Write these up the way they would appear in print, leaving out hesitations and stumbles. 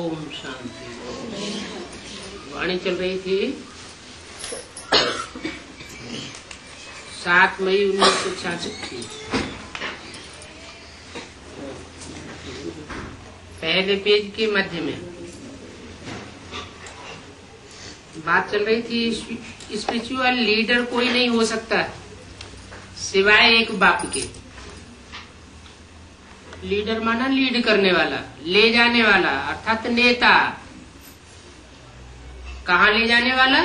ओम शांति। वाणी चल रही थी 7 मई 1966 की। पहले पेज के मध्य में बात चल रही थी, स्पिरिचुअल लीडर कोई नहीं हो सकता सिवाय एक बाप के। लीडर माना लीड करने वाला, ले जाने वाला, अर्थात नेता। कहाँ ले जाने वाला?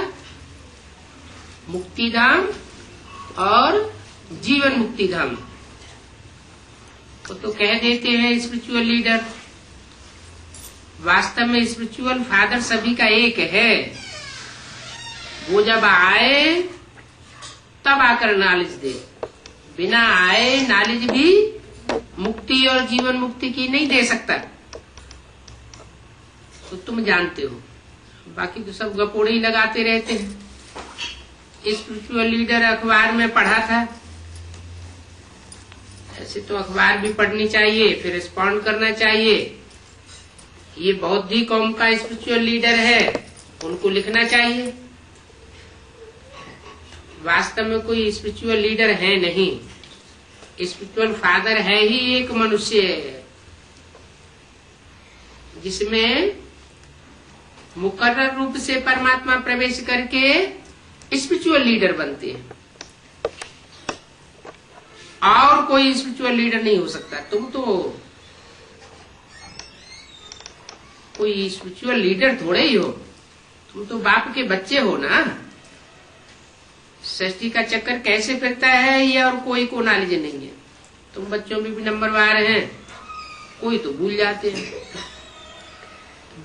मुक्तिधाम और जीवन मुक्ति धाम। तो कह देते हैं स्पिरिचुअल लीडर। वास्तव में स्पिरिचुअल फादर सभी का एक है। वो जब आए तब आकर नॉलेज दे, बिना आए नॉलेज भी मुक्ति और जीवन मुक्ति की नहीं दे सकता। तो तुम जानते हो, बाकी तो सब गपोड़े ही लगाते रहते हैं। स्पिरिचुअल लीडर अखबार में पढ़ा था। ऐसे तो अखबार भी पढ़नी चाहिए, फिर रिस्पॉन्ड करना चाहिए। ये बौद्धिक कौम का स्पिरिचुअल लीडर है, उनको लिखना चाहिए। वास्तव में कोई स्पिरिचुअल लीडर है नहीं। स्पिरिचुअल फादर है ही एक मनुष्य, जिसमें मुकर्रर रूप से परमात्मा प्रवेश करके स्पिरिचुअल लीडर बनते हैं। और कोई स्पिरिचुअल लीडर नहीं हो सकता। तुम तो कोई स्पिरिचुअल लीडर थोड़े ही हो, तुम तो बाप के बच्चे हो ना। सृष्टि का चक्कर कैसे फिरता है ये और कोई को नॉलेज नहीं है। तुम बच्चों में भी नंबरवार हैं, कोई तो भूल जाते हैं।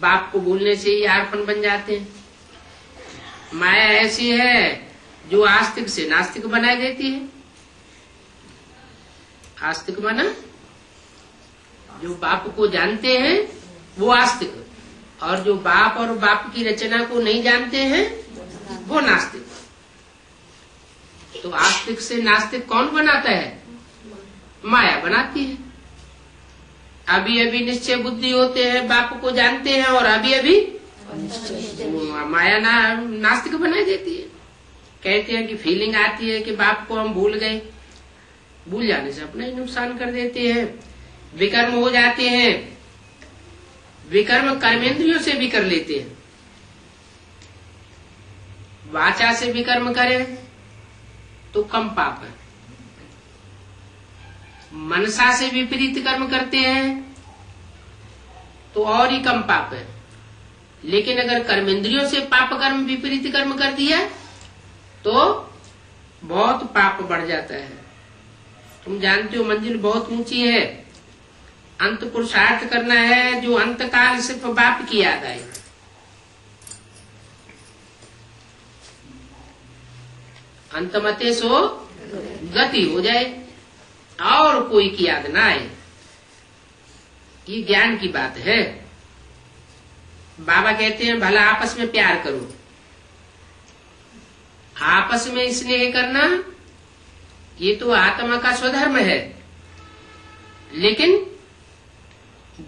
बाप को भूलने से ही आर्पण बन जाते हैं। माया ऐसी है जो आस्तिक से नास्तिक बना देती है। आस्तिक माना जो बाप को जानते हैं वो आस्तिक, और जो बाप और बाप की रचना को नहीं जानते हैं वो नास्तिक। तो आस्तिक से नास्तिक कौन बनाता है? माया बनाती है। अभी अभी निश्चय बुद्धि होते हैं, बाप को जानते हैं, और अभी अभी माया नास्तिक बना देती है। कहते हैं कि फीलिंग आती है कि बाप को हम भूल गए। भूल जाने से अपना ही नुकसान कर देते हैं। विकर्म हो जाते हैं। विकर्म कर्मेंद्रियों से भी कर लेते हैं। वाचा से विकर्म करें तो कम पाप है। मनसा से विपरीत कर्म करते हैं तो और ही कम पाप है। लेकिन अगर कर्मेंद्रियों से पाप कर्म विपरीत कर्म कर दिया तो बहुत पाप बढ़ जाता है। तुम जानते हो मंजिल बहुत ऊंची है। अंत पुरुषार्थ करना है जो अंत काल सिर्फ बाप की याद आए। अंतमते सो गति हो जाए और कोई की याद ना आए। ये ज्ञान की बात है। बाबा कहते हैं भला आपस में प्यार करो। आपस में स्नेह करना ये तो आत्मा का स्वधर्म है। लेकिन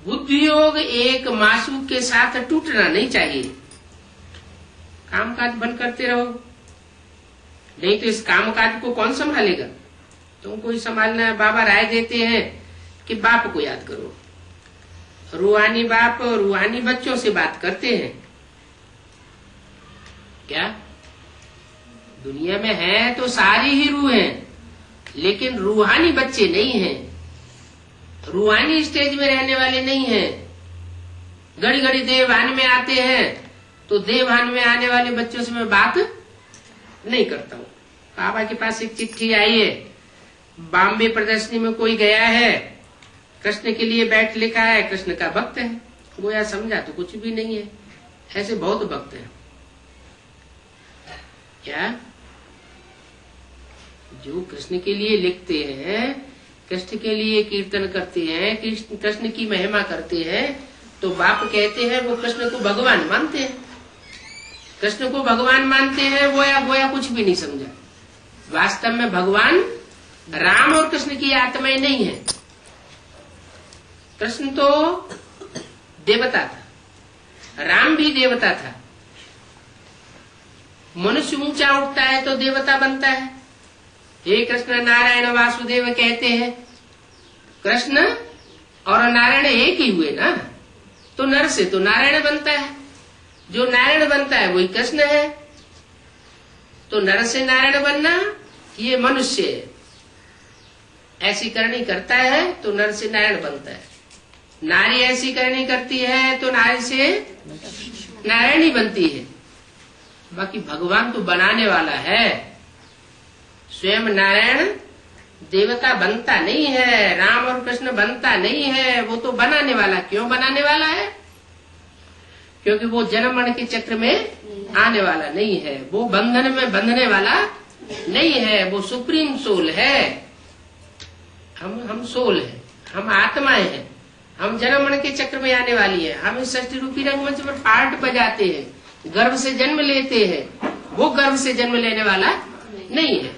बुद्धि योग एक मासूक के साथ टूटना नहीं चाहिए। काम काज बंद करते रहो, नहीं तो इस काम काज को कौन संभालेगा? तुमको ही संभालना है। बाबा राय देते हैं कि बाप को याद करो। रूहानी बाप रूहानी बच्चों से बात करते हैं। क्या दुनिया में है तो सारी ही रूह हैं, लेकिन रूहानी बच्चे नहीं हैं। रूहानी स्टेज में रहने वाले नहीं हैं। घड़ी घड़ी देवभान में आते हैं, तो देवभान में आने वाले बच्चों से मैं बात नहीं करता हूँ। बाबा के पास एक चिट्ठी आई है। बॉम्बे प्रदर्शनी में कोई गया है, कृष्ण के लिए बैठ लिखा है, कृष्ण का भक्त है। गोया समझा तो कुछ भी नहीं है। ऐसे बहुत भक्त हैं। क्या जो कृष्ण के लिए लिखते हैं, कृष्ण के लिए कीर्तन करते हैं, कृष्ण की महिमा करते हैं, तो बाप कहते हैं वो कृष्ण को भगवान मानते हैं। कृष्ण को भगवान मानते हैं, गोया कुछ भी नहीं समझा। वास्तव में भगवान राम और कृष्ण की आत्माएं नहीं है। कृष्ण तो देवता था, राम भी देवता था। मनुष्य ऊंचा उठता है तो देवता बनता है। हे कृष्ण नारायण वासुदेव कहते हैं। कृष्ण और नारायण एक ही हुए ना, तो नर से तो नारायण बनता है। जो नारायण बनता है वही कृष्ण है। तो नर से नारायण बनना ये मनुष्य है। ऐसी करनी करता है तो नर से नारायण बनता है। नारी ऐसी करनी करती है तो नारी से नारायण ही बनती है। बाकी भगवान तो बनाने वाला है। स्वयं नारायण देवता बनता नहीं है, राम और कृष्ण बनता नहीं है, वो तो बनाने वाला। क्यों बनाने वाला है? क्योंकि वो जन्म मरण के चक्र में आने वाला नहीं है, वो बंधन में बंधने वाला नहीं है। वो सुप्रीम सोल है। हम सोल है, हम आत्माएं हैं। हम जन्म मरण के चक्र में आने वाली है। हम इस सृष्टि रूपी रंगमंच पर पार्ट बजाते हैं, गर्भ से जन्म लेते हैं। वो गर्भ से जन्म लेने वाला नहीं है।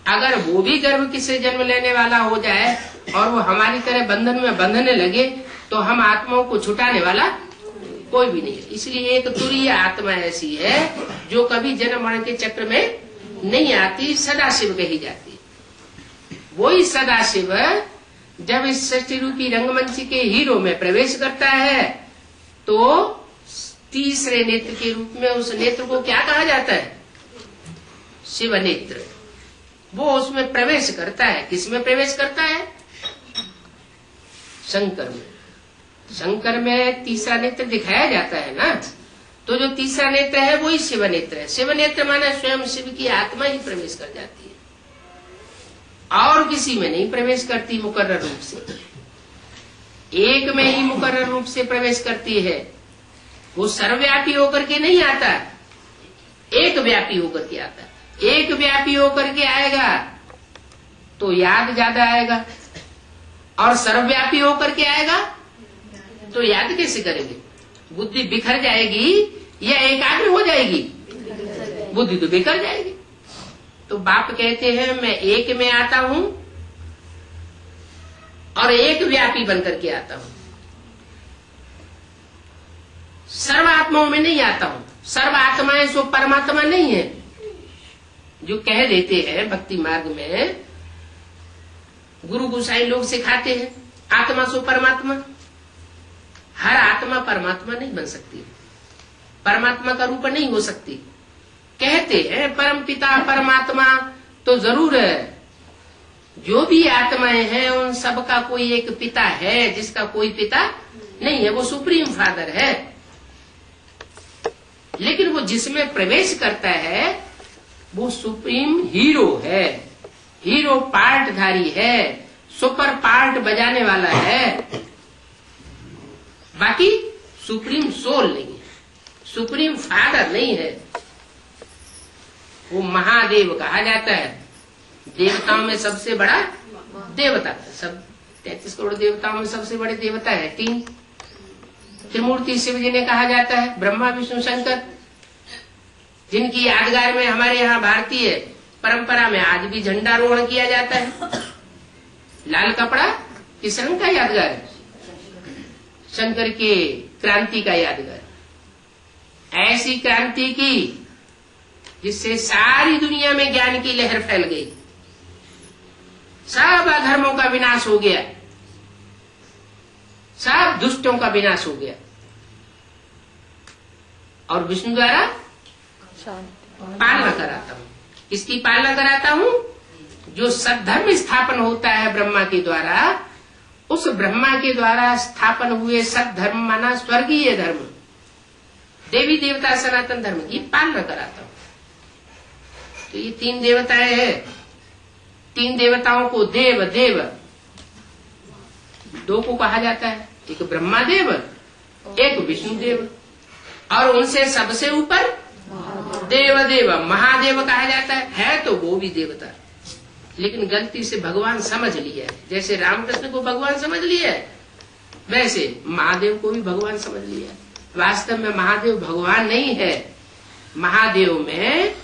अगर वो भी गर्भ से जन्म लेने वाला हो जाए और वो हमारी तरह बंधन में बंधने लगे तो हम आत्माओं को छुटाने वाला कोई भी नहीं है। इसलिए एक तुरीय आत्मा ऐसी है जो कभी जन्म मरण के चक्र में नहीं आती, सदाशिव कही जाती है। वही सदाशिव जब इस सृष्टि रूपी रंगमंच के हीरो में प्रवेश करता है तो तीसरे नेत्र के रूप में उस नेत्र को क्या कहा जाता है? शिव नेत्र। वो उसमें प्रवेश करता है। किसमें प्रवेश करता है? शंकर में। शंकर में तीसरा नेत्र दिखाया जाता है ना, तो जो तीसरा नेत्र है वही शिव नेत्र है। शिव नेत्र माने स्वयं शिव की आत्मा ही प्रवेश कर जाती है और किसी में नहीं प्रवेश करती मुकर्रर रूप से। एक में ही मुकर्रर रूप से प्रवेश करती है। वो सर्वव्यापी होकर के नहीं आता, एक व्यापी होकर के आता। एक व्यापी होकर के आएगा तो याद ज्यादा आएगा, और सर्वव्यापी होकर के आएगा तो याद कैसे करेंगे? बुद्धि बिखर जाएगी या एकाग्र हो जाएगी? बुद्धि तो बिखर जाएगी। तो बाप कहते हैं मैं एक में आता हूं और एक व्यापी बनकर के आता हूं, सर्व आत्माओं में नहीं आता हूं। सर्व आत्माएं सो परमात्मा नहीं है जो कह देते हैं। भक्ति मार्ग में गुरु गोसाई लोग सिखाते हैं आत्मा सो परमात्मा। हर आत्मा परमात्मा नहीं बन सकती, परमात्मा का रूप नहीं हो सकती। कहते हैं परम पिता परमात्मा, तो जरूर है। जो भी आत्माएं हैं उन सब का कोई एक पिता है, जिसका कोई पिता नहीं है। वो सुप्रीम फादर है। लेकिन वो जिसमें प्रवेश करता है वो सुप्रीम हीरो है। हीरो पार्टधारी है, सुपर पार्ट बजाने वाला है। बाकी सुप्रीम सोल नहीं है, सुप्रीम फादर नहीं है। वो महादेव कहा जाता है। देवताओं में सबसे बड़ा देवता, सब 33 करोड़ देवताओं में सबसे बड़े देवता है 3। त्रिमूर्ति शिव जी ने कहा जाता है, ब्रह्मा विष्णु शंकर, जिनकी यादगार में हमारे यहाँ भारतीय परंपरा में आज भी झंडारोहण किया जाता है। लाल कपड़ा किस रंग का यादगार है? शंकर के क्रांति का यादगार। ऐसी क्रांति की जिससे सारी दुनिया में ज्ञान की लहर फैल गई, सब अधर्मों का विनाश हो गया, सब दुष्टों का विनाश हो गया। और विष्णु द्वारा पालना कराता हूं। किसकी पालना कराता हूं? जो सद्धर्म स्थापन होता है ब्रह्मा के द्वारा, उस ब्रह्मा के द्वारा स्थापन हुए सद्धर्म माना स्वर्गीय धर्म, देवी देवता सनातन धर्म की पालना कराता हूं। तो ये 3 देवताएं हैं। 3 देवताओं को देव देव 2 को कहा जाता है, एक ब्रह्मा देव, एक विष्णु देव, और उनसे सबसे ऊपर देव देव महादेव कहा जाता है तो वो भी देवता, लेकिन गलती से भगवान समझ लिया है। जैसे रामकृष्ण को भगवान समझ लिया है, वैसे महादेव को भी भगवान समझ लिया है। वास्तव में महादेव भगवान नहीं है। महादेव में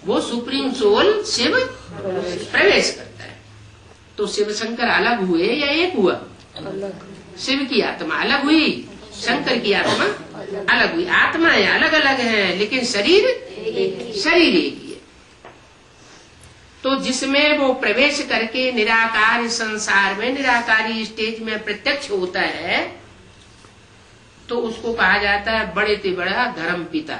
वो सुप्रीम सोल शिव प्रवेश करता है। तो शिव शंकर अलग हुए या एक हुआ? शिव की आत्मा अलग हुई, शंकर की आत्मा अलग हुई। आत्माएं अलग अलग हैं लेकिन शरीर एक ही है। तो जिसमें वो प्रवेश करके निराकार संसार में निराकारी स्टेज में प्रत्यक्ष होता है तो उसको कहा जाता है बड़े से बड़ा धर्म पिता,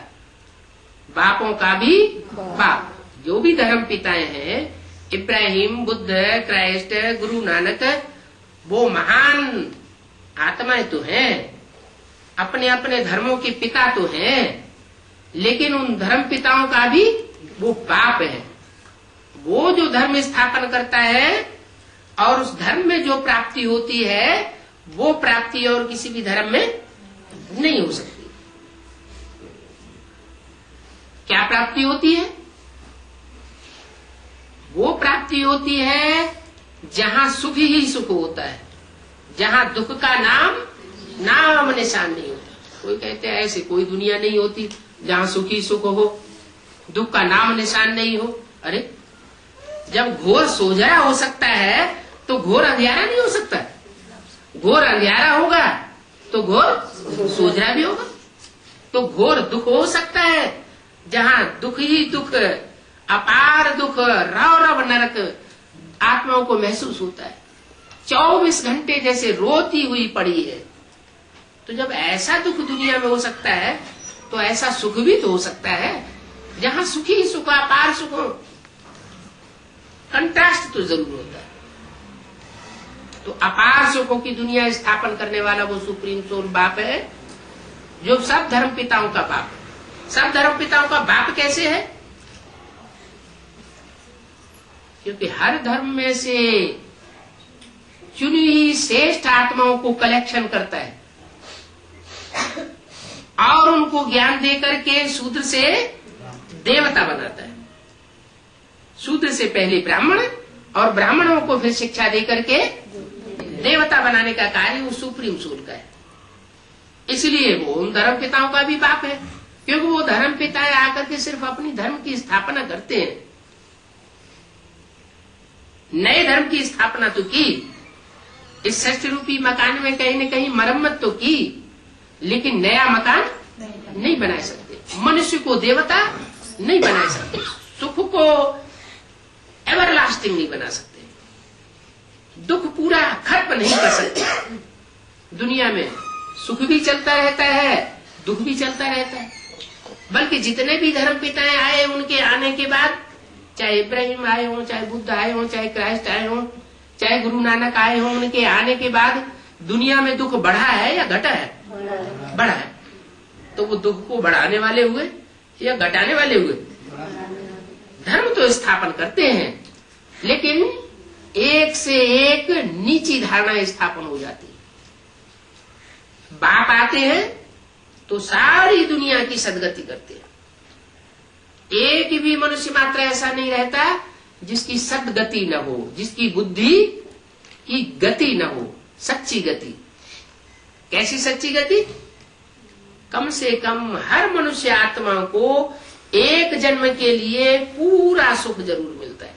बापों का भी बाप। जो भी धर्म पिताएं हैं, इब्राहिम, बुद्ध, क्राइस्ट, गुरु नानक, वो महान आत्माएं तो हैं, अपने अपने धर्मों के पिता तो हैं, लेकिन उन धर्म पिताओं का भी वो बाप है। वो जो धर्म स्थापन करता है और उस धर्म में जो प्राप्ति होती है वो प्राप्ति और किसी भी धर्म में नहीं हो सकती। क्या प्राप्ति होती है? वो प्राप्ति होती है जहां सुख ही सुख होता है, जहां दुख का नाम निशान नहीं होता। कोई कहते हैं ऐसे कोई दुनिया नहीं होती जहां सुख ही सुख हो, दुख का नाम निशान नहीं हो। अरे जब घोर सोझा हो सकता है तो घोर अंधियारा नहीं हो सकता। घोर अंधियारा होगा तो घोर सोझा भी होगा। तो घोर दुख हो सकता है जहां दुख ही दुख, अपार दुख, रव रव नरक आत्माओं को महसूस होता है। 24 घंटे जैसे रोती हुई पड़ी है। तो जब ऐसा दुख दुनिया में हो सकता है तो ऐसा सुख भी तो हो सकता है जहां सुख ही सुख, अपार सुख हो। कंट्रास्ट तो जरूर होता है। तो अपार सुखों की दुनिया स्थापन करने वाला वो सुप्रीम सोल बाप है जो सब धर्म पिताओं का बाप है। सब धर्म पिताओं का बाप कैसे है? क्योंकि हर धर्म में से चुनी हुई श्रेष्ठ आत्माओं को कलेक्शन करता है और उनको ज्ञान देकर के शूद्र से देवता बनाता है। शूद्र से पहले ब्राह्मण और ब्राह्मणों को फिर शिक्षा देकर के देवता बनाने का कार्य वो सुप्रीम सोल का है। इसलिए वो उन धर्म पिताओं का भी बाप है, क्योंकि वो धर्म पिताएं आकर के सिर्फ अपनी धर्म की स्थापना करते हैं। नए धर्म की स्थापना तो की, इस सृष्टि रूपी मकान में कहीं न कहीं मरम्मत तो की, लेकिन नया मकान नहीं बना सकते। मनुष्य को देवता नहीं बना सकते, सुख को एवरलास्टिंग नहीं बना सकते, दुख पूरा खत्म नहीं कर सकते। दुनिया में सुख भी चलता रहता है, दुख भी चलता रहता है। बल्कि जितने भी धर्म पिताएं आए उनके आने के बाद, चाहे इब्राहिम आए हों, चाहे बुद्ध आए हों, चाहे क्राइस्ट आए हों, चाहे गुरु नानक आए हों, उनके आने के बाद दुनिया में दुख बढ़ा है या घटा है? बढ़ा है। तो वो दुख को बढ़ाने वाले हुए या घटाने वाले हुए? धर्म तो स्थापन करते हैं, लेकिन एक से एक नीची धारणा स्थापन हो जाती है। बाप आते हैं तो सारी दुनिया की सदगति करते हैं। एक भी मनुष्य मात्र ऐसा नहीं रहता जिसकी सदगति न हो, जिसकी बुद्धि की गति न हो, सच्ची गति। कैसी सच्ची गति? कम से कम हर मनुष्य आत्मा को एक जन्म के लिए पूरा सुख जरूर मिलता है।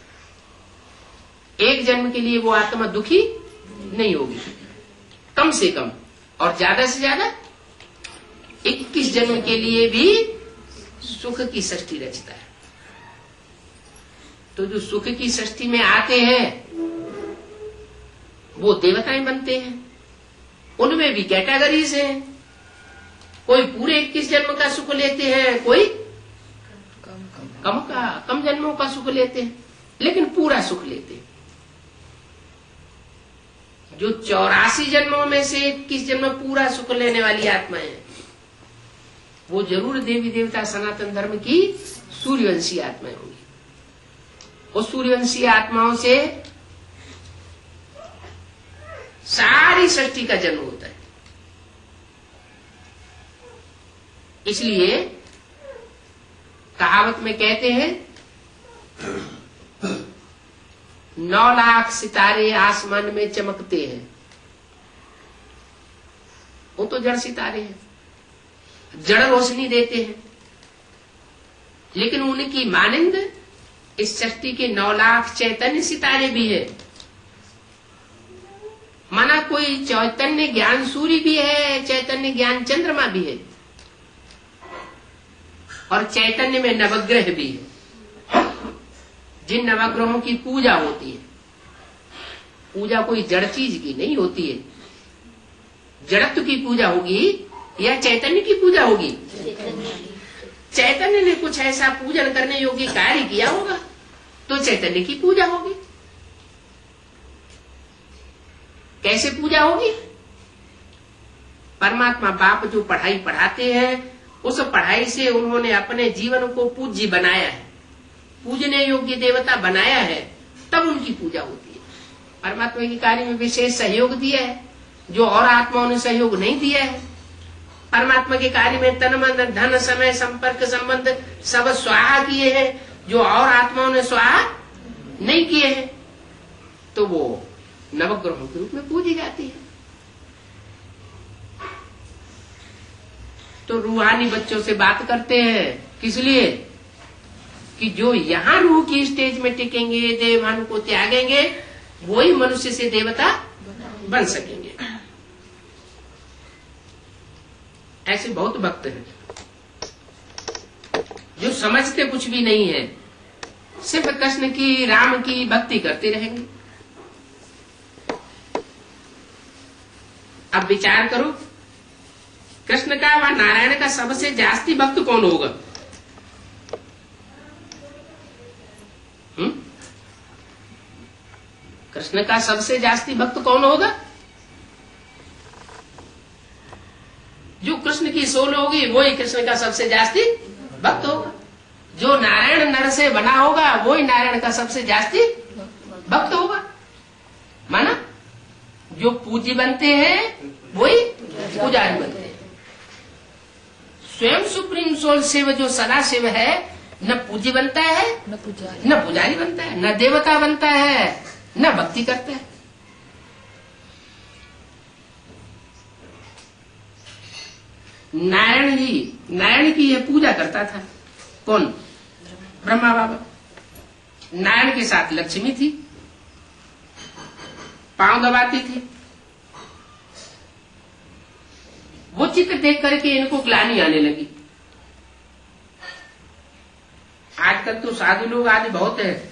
एक जन्म के लिए वो आत्मा दुखी नहीं होगी, कम से कम, और ज्यादा से ज्यादा 21 जन्म के लिए भी सुख की सृष्टि रचता है। तो जो सुख की सृष्टि में आते हैं वो देवताएं बनते हैं। उनमें भी कैटेगरीज हैं। कोई पूरे 21 जन्म का सुख लेते हैं, कोई कम जन्मों का सुख लेते हैं, लेकिन पूरा सुख लेते हैं। जो 84 जन्मों में से 21 जन्म पूरा सुख लेने वाली आत्माएं हैं वो जरूर देवी देवता सनातन धर्म की सूर्यवंशी आत्माएं होंगी। उस सूर्यवंशी आत्माओं से सारी सृष्टि का जन्म होता है। इसलिए कहावत में कहते हैं 9 लाख सितारे आसमान में चमकते हैं। वो तो जड़ सितारे हैं, जड़ रोशनी देते हैं, लेकिन उनकी मानिंद इस सृष्टि के 9 लाख चैतन्य सितारे भी है। माना कोई चैतन्य ज्ञान सूर्य भी है, चैतन्य ज्ञान चंद्रमा भी है, और चैतन्य में नवग्रह भी है। जिन नवग्रहों की पूजा होती है, पूजा कोई जड़ चीज की नहीं होती है। जड़त्व की पूजा होगी या चैतन्य की पूजा होगी? चैतन्य ने कुछ ऐसा पूजन करने योग्य कार्य किया होगा तो चैतन्य की पूजा होगी। कैसे पूजा होगी? परमात्मा बाप जो पढ़ाई पढ़ाते हैं, उस पढ़ाई से उन्होंने अपने जीवन को पूज्य बनाया है, पूजने योग्य देवता बनाया है, तब उनकी पूजा होती है। परमात्मा के कार्य में विशेष सहयोग दिया है जो और आत्माओं ने सहयोग नहीं दिया है। परमात्मा के कार्य में तन मन धन समय संपर्क संबंध सब स्वाहा किए हैं जो और आत्माओं ने स्वाहा नहीं किए हैं, तो वो नवग्रहों के रूप में पूजी जाती है। तो रूहानी बच्चों से बात करते हैं, किस लिए? कि जो यहाँ रूह की स्टेज में टिकेंगे, देवान को त्यागेंगे, वही मनुष्य से देवता बन सकेंगे। ऐसे बहुत भक्त हैं जो समझते कुछ भी नहीं है, सिर्फ कृष्ण की राम की भक्ति करते रहेंगे। अब विचार करो, कृष्ण का व नारायण का सबसे जास्ती भक्त कौन होगा? कृष्ण का सबसे जास्ती भक्त कौन होगा? जो कृष्ण की सोल होगी वही कृष्ण का सबसे जास्ती भक्त होगा। जो नारायण नर से बना होगा वही नारायण का सबसे जास्ती भक्त होगा। माना जो पूज्य बनते हैं वही पुजारी बनते हैं। स्वयं सुप्रीम सोल शिव जो सदा शिव है, न पूज्य बनता है, न पुजारी बनता है, न देवता बनता है, न भक्ति करता है। नारायण की यह पूजा करता था कौन? ब्रह्मा बाबा। नारायण के साथ लक्ष्मी थी, पांव दबाती थी। वो चित्र देख करके इनको ग्लानि आने लगी। आजकल तो साधु लोग आज बहुत है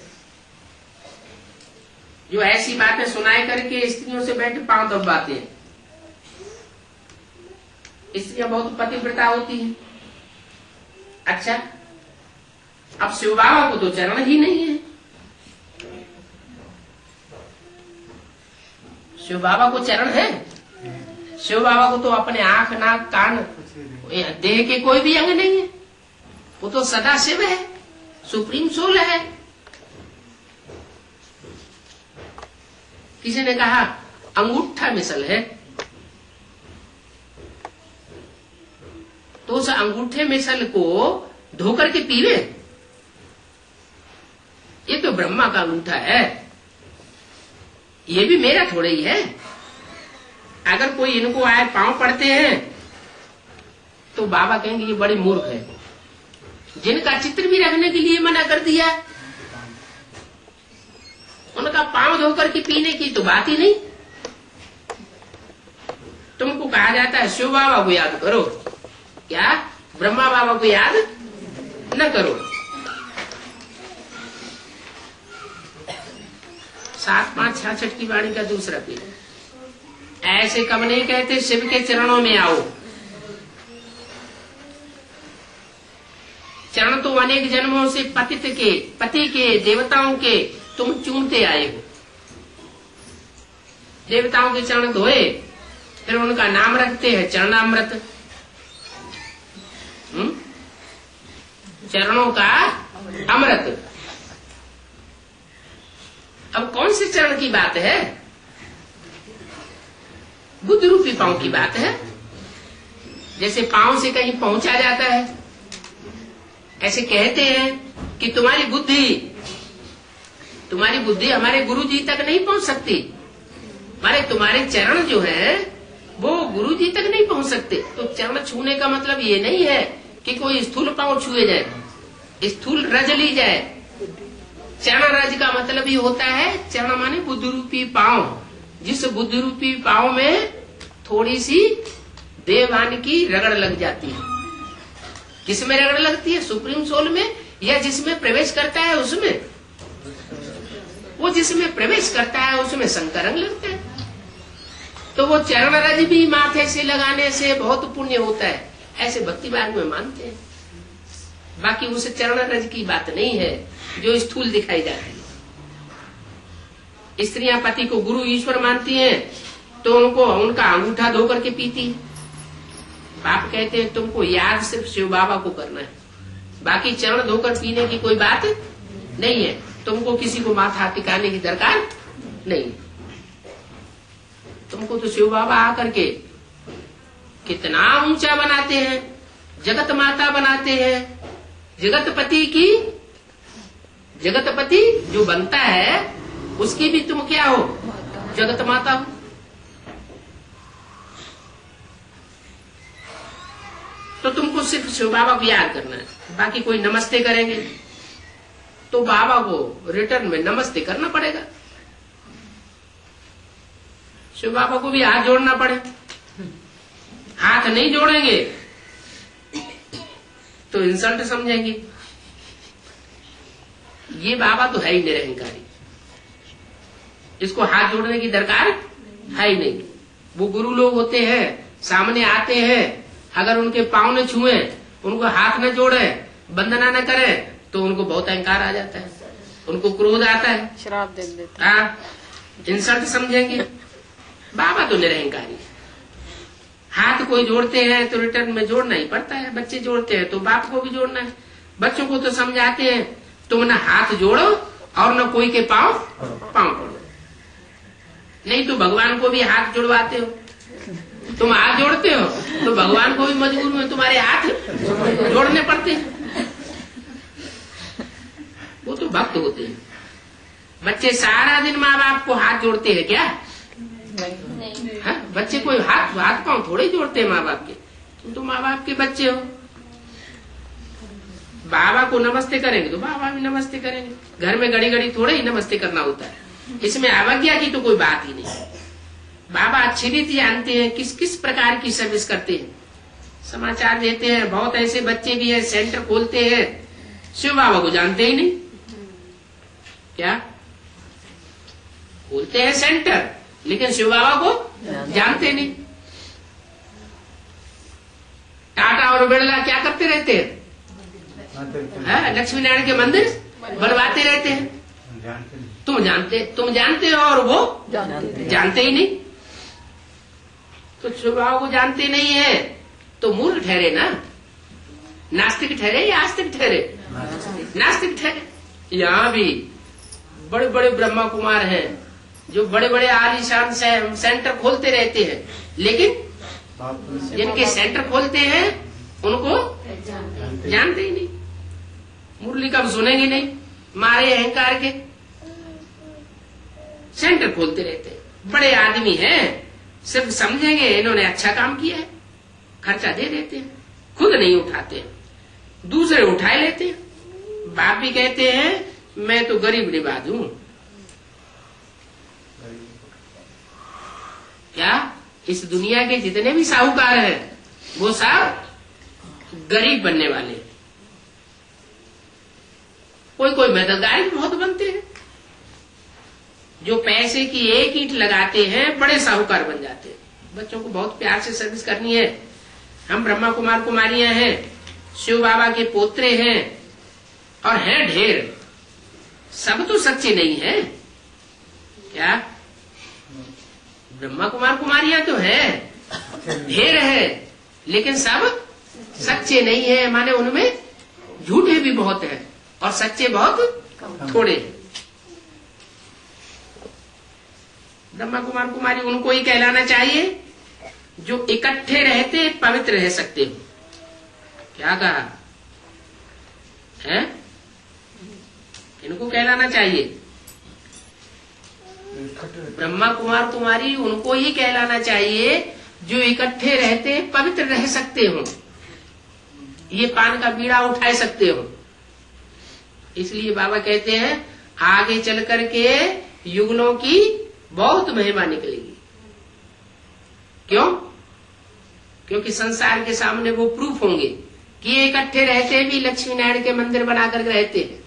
जो ऐसी बातें सुनाई करके स्त्रियों से बैठे पांव दबाते हैं। स्त्रियां बहुत पतिव्रता होती हैं। अच्छा, अब शिव बाबा को तो चरण ही नहीं है। शिव बाबा को चरण है? शिव बाबा को तो अपने आंख नाक कान देह के कोई भी अंग नहीं है। वो तो सदा शिव है, सुप्रीम सोल है। किसी ने कहा अंगूठा मिसल है, तो उस अंगूठे मिसल को धोकर के पीवे? ये तो ब्रह्मा का अंगूठा है, ये भी मेरा थोड़ा ही है। अगर कोई इनको आए पांव पड़ते हैं तो बाबा कहेंगे ये बड़े मूर्ख है, जिनका चित्र भी रखने के लिए मना कर दिया, उनका पांव धोकर के पीने की तो बात ही नहीं। तुमको कहा जाता है शिव बाबा को याद करो, क्या ब्रह्मा बाबा को याद न करो। 7-5-66 की वाणी का दूसरा पेज। ऐसे कब नहीं कहते शिव के चरणों में आओ। चरण तो अनेक जन्मों से पति के देवताओं के तुम चूमते आए हो। देवताओं के चरण धोए, फिर उनका नाम रखते हैं चरणामृत। चरणों का अमृत। अब कौन से चरण की बात है? बुद्ध रूपी पांव की बात है। जैसे पांव से कहीं पहुंचा जाता है, ऐसे कहते हैं कि तुम्हारी बुद्धि हमारे गुरु जी तक नहीं पहुंच सकती। मारे तुम्हारे चरण जो है वो गुरु जी तक नहीं पहुंच सकते। तो चरण छूने का मतलब ये नहीं है कि कोई स्थूल पांव छुए जाए, स्थूल रज ली जाए। चरण रज का मतलब ही होता है, चरण माने बुद्ध रूपी पांव, जिस बुद्धि रूपी पाँव में थोड़ी सी देवान की रगड़ लग जाती है। किसमें रगड़ लगती है? सुप्रीम सोल में, या जिसमें प्रवेश करता है उसमें? वो जिसमें प्रवेश करता है उसमें शंकर रंग लगता है। तो वो चरण रज भी माथे से लगाने से बहुत पुण्य होता है, ऐसे भक्ति मार्ग में मानते हैं। बाकी उस चरण रज की बात नहीं है जो स्थूल दिखाई जाती है। स्त्रियां पति को गुरु ईश्वर मानती हैं तो उनको उनका अंगूठा धो करके पीती है। बाप कहते हैं तुमको याद सिर्फ शिव बाबा को करना है, बाकी चरण धोकर पीने की कोई बात नहीं है। तुमको किसी को माथा टिकाने की दरकार नहीं। तुमको तो शिव बाबा आकर के कितना ऊंचा बनाते हैं, जगत माता बनाते हैं। जगतपति जो बनता है उसकी भी तुम क्या हो? जगत माता हो। तो तुमको सिर्फ शिव बाबा को याद करना है, बाकी कोई नमस्ते करेंगे तो बाबा को रिटर्न में नमस्ते करना पड़ेगा। शिव बाबा को भी हाथ जोड़ना पड़े। हाथ नहीं जोड़ेंगे तो इंसल्ट समझेंगे। ये बाबा तो है ही निरहंकारी, इसको हाथ जोड़ने की दरकार है ही नहीं। वो गुरु लोग होते हैं, सामने आते हैं, अगर उनके पांव न छुए, उनको हाथ न जोड़े, वंदना न करे तो उनको बहुत अहंकार आ जाता है, उनको क्रोध आता है, श्राप दे देते हैं, इंसल्ट समझेंगे। बाबा तो निरहंकारी। हाथ कोई जोड़ते हैं तो रिटर्न में जोड़ना ही पड़ता है। बच्चे जोड़ते हैं तो बाप को भी जोड़ना है। बच्चों को तो समझाते हैं तुम न हाथ जोड़ो और न कोई के पांव पड़ो, नहीं तो भगवान को भी हाथ जुड़वाते हो। तुम हाथ जोड़ते हो तो भगवान को भी मजबूर में तुम्हारे हाथ जोड़ने पड़ते हैं। वो तो भक्त होते हैं। बच्चे सारा दिन माँ बाप को हाथ जोड़ते हैं क्या? नहीं। हाँ? बच्चे कोई हाथ पांव थोड़े ही जोड़ते हैं माँ बाप के। तुम तो माँ बाप के बच्चे हो। बाबा को नमस्ते करेंगे तो बाबा भी नमस्ते करेंगे। घर में घड़ी घड़ी थोड़े ही नमस्ते करना होता है। इसमें अवज्ञा की तो कोई बात ही नहीं। बाबा अच्छी रीति जानते हैं किस किस प्रकार की सर्विस करते हैं। समाचार देते हैं। बहुत ऐसे बच्चे भी हैं सेंटर खोलते हैं, शिव बाबा को जानते ही नहीं। क्या खोलते हैं सेंटर लेकिन शिव बाबा को जानते नहीं। टाटा और बिरला क्या करते रहते हैं? लक्ष्मी नारायण के मंदिर बनवाते रहते हैं। तुम जानते हो और वो जानते ही नहीं। तो शिव बाबा को जानते नहीं है तो मूर्ख ठहरे ना। नास्तिक ठहरे या आस्तिक ठहरे? नास्तिक ठहरे। यहाँ भी बड़े बड़े ब्रह्मा कुमार हैं जो बड़े बड़े आलीशान सेंटर खोलते रहते हैं, लेकिन जिनके सेंटर खोलते हैं उनको जानते ही नहीं। मुरली कब सुनेंगे नहीं, मारे अहंकार के सेंटर खोलते रहते हैं। बड़े आदमी हैं, सिर्फ समझेंगे इन्होंने अच्छा काम किया है, खर्चा दे देते हैं, खुद नहीं उठाते, दूसरे उठाए लेते हैं। बाप भी कहते हैं मैं तो गरीब निवाज हूं। क्या इस दुनिया के जितने भी साहूकार हैं वो सब गरीब बनने वाले। कोई कोई मददगार भी बहुत बनते हैं। जो पैसे की एक ईंट लगाते हैं बड़े साहूकार बन जाते हैं। बच्चों को बहुत प्यार से सर्विस करनी है। हम ब्रह्मा कुमार कुमारियां हैं, शिव बाबा के पोत्रे हैं और हैं ढेर। सब तो सच्चे नहीं है। क्या ब्रह्मा कुमार कुमारियां तो है, ढेर है, लेकिन सब सच्चे नहीं है। माने उनमें झूठे भी बहुत हैं और सच्चे बहुत थोड़े हैं। ब्रह्मा कुमार कुमारी उनको ही कहलाना चाहिए जो इकट्ठे रहते पवित्र रह सकते हो। क्या कहा है? इनको कहलाना चाहिए। ब्रह्मा कुमार कुमारी उनको ही कहलाना चाहिए जो इकट्ठे रहते पवित्र रह सकते हो, ये पान का बीड़ा उठा सकते हो। इसलिए बाबा कहते हैं आगे चल करके युगलों की बहुत महिमा निकलेगी। क्यों? क्योंकि संसार के सामने वो प्रूफ होंगे कि ये इकट्ठे रहते भी लक्ष्मी नारायण के मंदिर बनाकर रहते हैं,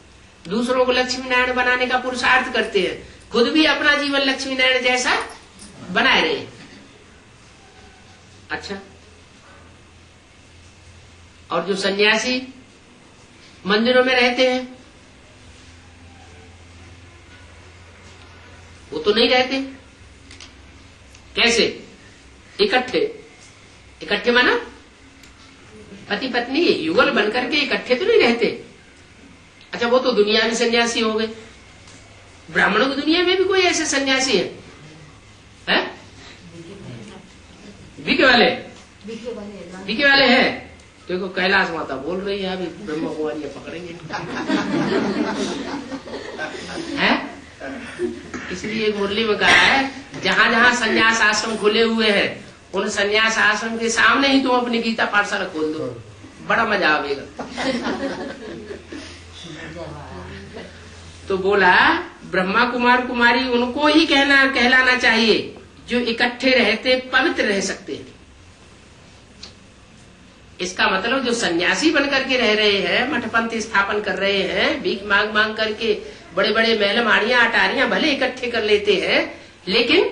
दूसरों को लक्ष्मी नारायण बनाने का पुरुषार्थ करते हैं, खुद भी अपना जीवन लक्ष्मी नारायण जैसा बनाए रहे। अच्छा, और जो सन्यासी मंदिरों में रहते हैं वो तो नहीं रहते। कैसे? इकट्ठे। इकट्ठे माना पति पत्नी युगल बनकर के इकट्ठे तो नहीं रहते। अच्छा, वो तो दुनिया में सन्यासी हो गए। ब्राह्मणों की दुनिया में भी कोई ऐसे सन्यासी है? बीके वाले हैं। देखो कैलाश माता बोल रही है, अभी ब्रह्मा कुमारी पकड़ेंगे है। इसलिए मुरली में कहा है, जहां जहां संन्यास आश्रम खुले हुए हैं उन संन्यास आश्रम के सामने ही तुम अपनी गीता पाठशाला खोल दो, बड़ा मजा आवेगा। तो बोला ब्रह्मा कुमार कुमारी उनको ही कहलाना चाहिए जो इकट्ठे रहते पवित्र रह सकते हैं। इसका मतलब जो सन्यासी बनकर के रह रहे हैं, मठपंथ स्थापन कर रहे हैं, भीख मांग मांग करके बड़े बड़े महल माड़ियां अटारियां भले इकट्ठे कर लेते हैं, लेकिन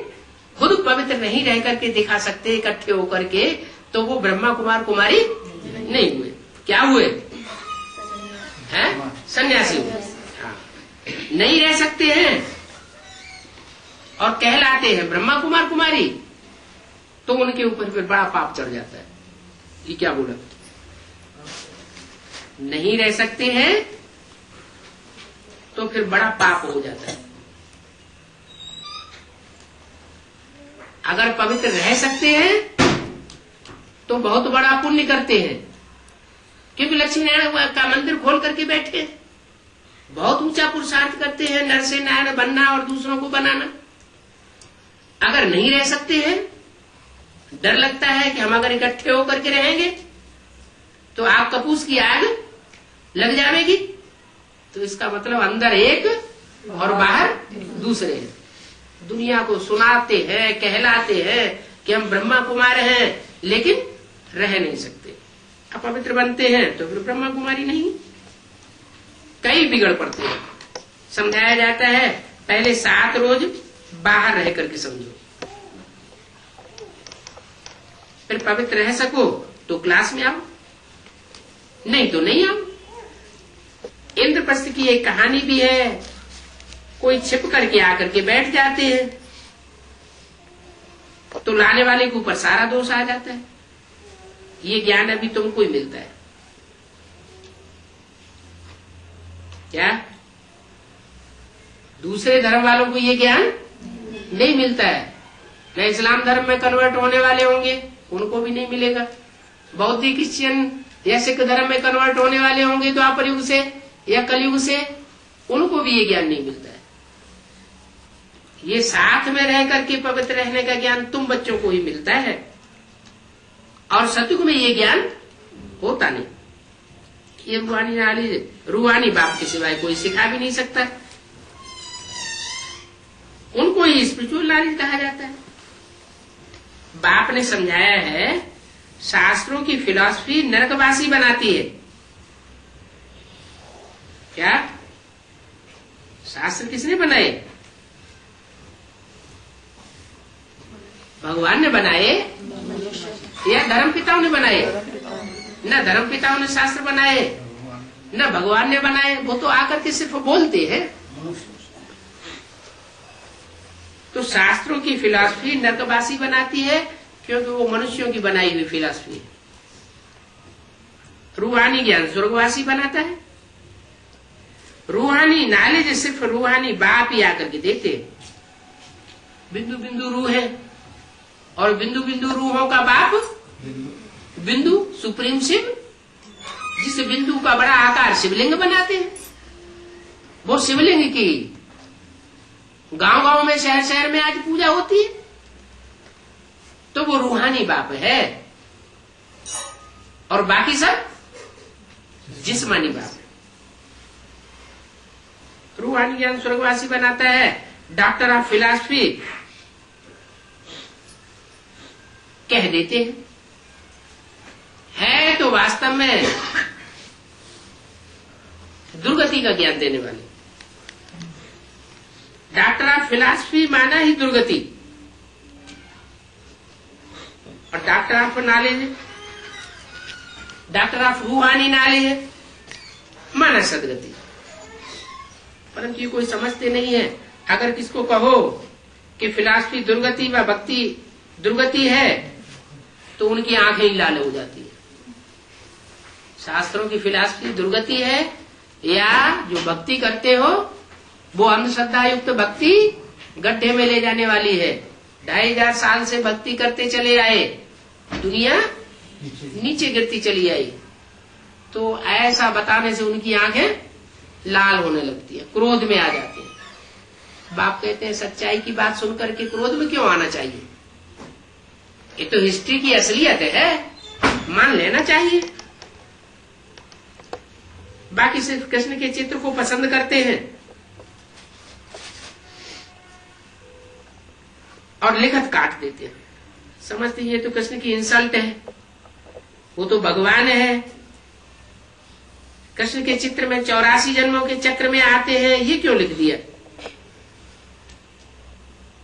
खुद पवित्र नहीं रह करके दिखा सकते इकट्ठे होकर के, तो वो ब्रह्मा कुमार कुमारी नहीं हुए। क्या हुए? हैं? सन्यासी हुए। हाँ, नहीं रह सकते हैं और कहलाते हैं ब्रह्मा कुमार कुमारी, तो उनके ऊपर फिर बड़ा पाप चढ़ जाता है। ये क्या बोला? नहीं रह सकते हैं तो फिर बड़ा पाप हो जाता है। अगर पवित्र रह सकते हैं तो बहुत बड़ा पुण्य करते हैं, क्योंकि लक्ष्मी नारायण का मंदिर खोल करके बैठे, बहुत ऊंचा पुरुषार्थ करते हैं, नर से नारायण बनना और दूसरों को बनाना। अगर नहीं रह सकते हैं, डर लगता है कि हम अगर इकट्ठे होकर के रहेंगे तो आग कपूस की आग लग जाएगी, तो इसका मतलब अंदर एक और बाहर दूसरे हैं। दुनिया को सुनाते हैं, कहलाते हैं कि हम ब्रह्मा कुमार हैं, लेकिन रह नहीं सकते। अपवित्र बनते हैं तो फिर ब्रह्मा कुमारी नहीं, कई बिगड़ पड़ते हैं। समझाया जाता है पहले 7 रोज बाहर रह करके समझो, फिर पवित्र रह सको तो क्लास में आओ, नहीं तो नहीं आओ। इंद्रप्रस्थ की एक कहानी भी है, कोई छिप करके आकर के बैठ जाते हैं तो लाने वाले के ऊपर सारा दोष आ जाता है। ये ज्ञान अभी तुमको ही मिलता है क्या? दूसरे धर्म वालों को ये ज्ञान नहीं मिलता है। न इस्लाम धर्म में कन्वर्ट होने वाले होंगे, उनको भी नहीं मिलेगा। बौद्ध क्रिश्चियन या सिख धर्म में कन्वर्ट होने वाले होंगे द्वापर युग से या कलयुग से, उनको भी ये ज्ञान नहीं मिलता है। ये साथ में रह करके पवित्र रहने का ज्ञान तुम बच्चों को ही मिलता है, और सतयुग में ये ज्ञान होता नहीं। ये रूहानी बाप के सिवाय कोई सिखा भी नहीं सकता। उनको ही स्पिरिचुअल नॉलेज कहा जाता है। बाप ने समझाया है, शास्त्रों की फिलॉसफी नरकवासी बनाती है। क्या? शास्त्र किसने बनाए? भगवान ने बनाए या धर्म पिताओं ने बनाए? न धर्म पिताओं ने शास्त्र बनाए, न भगवान ने बनाए। वो तो आकर के सिर्फ बोलते हैं। तो शास्त्रों की फिलॉसफी नरकवासी बनाती है, क्योंकि वो मनुष्यों की बनाई हुई फिलॉसफी है। रूहानी ज्ञान स्वर्गवासी बनाता है। रूहानी नॉलेज सिर्फ रूहानी बाप ही आकर के देते हैं। बिंदु बिंदु रूह है, और बिंदु बिंदु रूहों का बाप बिंदु सुप्रीम शिव, जिस बिंदु का बड़ा आकार शिवलिंग बनाते हैं। वो शिवलिंग की गांव गांव में, शहर शहर में आज पूजा होती है। तो वो रूहानी बाप है, और बाकी सब जिस्मानी बाप है। रूहानी ज्ञान स्वर्गवासी बनाता है। डॉक्टर ऑफ फिलॉसफी कह देते हैं, है तो वास्तव में दुर्गति का ज्ञान देने वाले। डॉक्टर ऑफ फिलॉसफी माना ही दुर्गति, और doctor of knowledge, doctor of रूहानी नॉलेज माना सदगति। परंतु ये कोई समझते नहीं है। अगर किसको कहो कि फिलॉसफी दुर्गति व भक्ति दुर्गति है, तो उनकी आंखें ही लाल हो जाती है। शास्त्रों की फिलॉसफी दुर्गति है, या जो भक्ति करते हो वो अंधश्रद्धा युक्त भक्ति गड्ढे में ले जाने वाली है। 2500 साल से भक्ति करते चले आए, दुनिया नीचे गिरती चली आई। तो ऐसा बताने से उनकी आंखें लाल होने लगती है, क्रोध में आ जाते हैं। बाप कहते हैं सच्चाई की बात सुनकर के क्रोध में क्यों आना चाहिए? ये तो हिस्ट्री की असलियत है, मान लेना चाहिए। बाकी सिर्फ कृष्ण के चित्र को पसंद करते हैं और लिखत काट देते हैं, समझते हैं ये तो कृष्ण की इंसल्ट है, वो तो भगवान है। कृष्ण के चित्र में 84 जन्मों के चक्र में आते हैं, ये क्यों लिख दिया?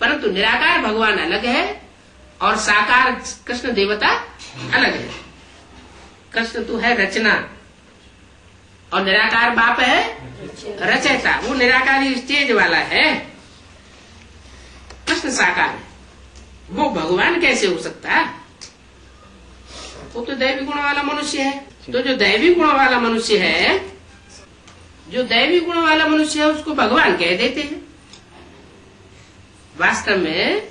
परंतु निराकार भगवान अलग है और साकार कृष्ण देवता अलग है। कृष्ण तो है रचना और निराकार बाप है रचयिता। वो निराकारी स्टेज वाला है, कृष्ण साकार है। वो भगवान कैसे हो सकता है? वो तो दैवी गुण वाला मनुष्य है। तो जो दैवी गुण वाला मनुष्य है, जो दैवी गुण वाला मनुष्य है, उसको भगवान कह देते हैं। वास्तव में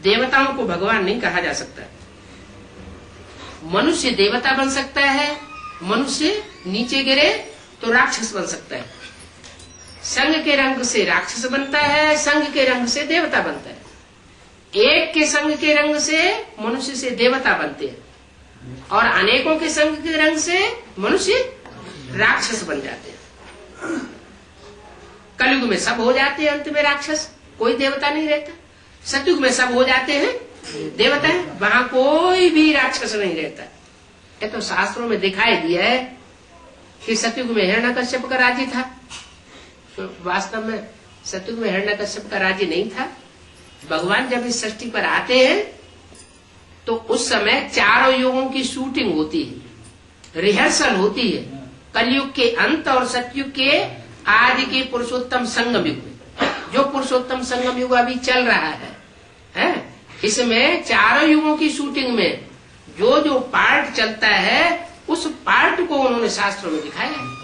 देवताओं को भगवान नहीं कहा जा सकता। मनुष्य देवता बन सकता है, मनुष्य नीचे गिरे तो राक्षस बन सकता है। संग के रंग से राक्षस बनता है, संग के रंग से देवता बनता है। एक के संग के रंग से मनुष्य से देवता बनते हैं, और अनेकों के संग के रंग से मनुष्य राक्षस बन जाते हैं। कलयुग में सब हो जाते हैं, अंत में राक्षस, कोई देवता नहीं रहता। सतयुग में सब हो जाते हैं देवता है, वहां कोई भी राक्षस नहीं रहता। ये तो शास्त्रों में दिखाई दिया है कि सतयुग में हिरण्यकश्यप का राज्य था। तो वास्तव में सतयुग में हिरण्यकश्यप का राज्य नहीं था। भगवान जब इस सृष्टि पर आते हैं तो उस समय चारों युगों की शूटिंग होती है, रिहर्सल होती है। कलयुग के अंत और सतयुग के आदि के पुरुषोत्तम संगम युग में, जो पुरुषोत्तम संगम युग अभी चल रहा है, इसमें चारों युगों की शूटिंग में जो जो पार्ट चलता है, उस पार्ट को उन्होंने शास्त्रों में दिखाया है।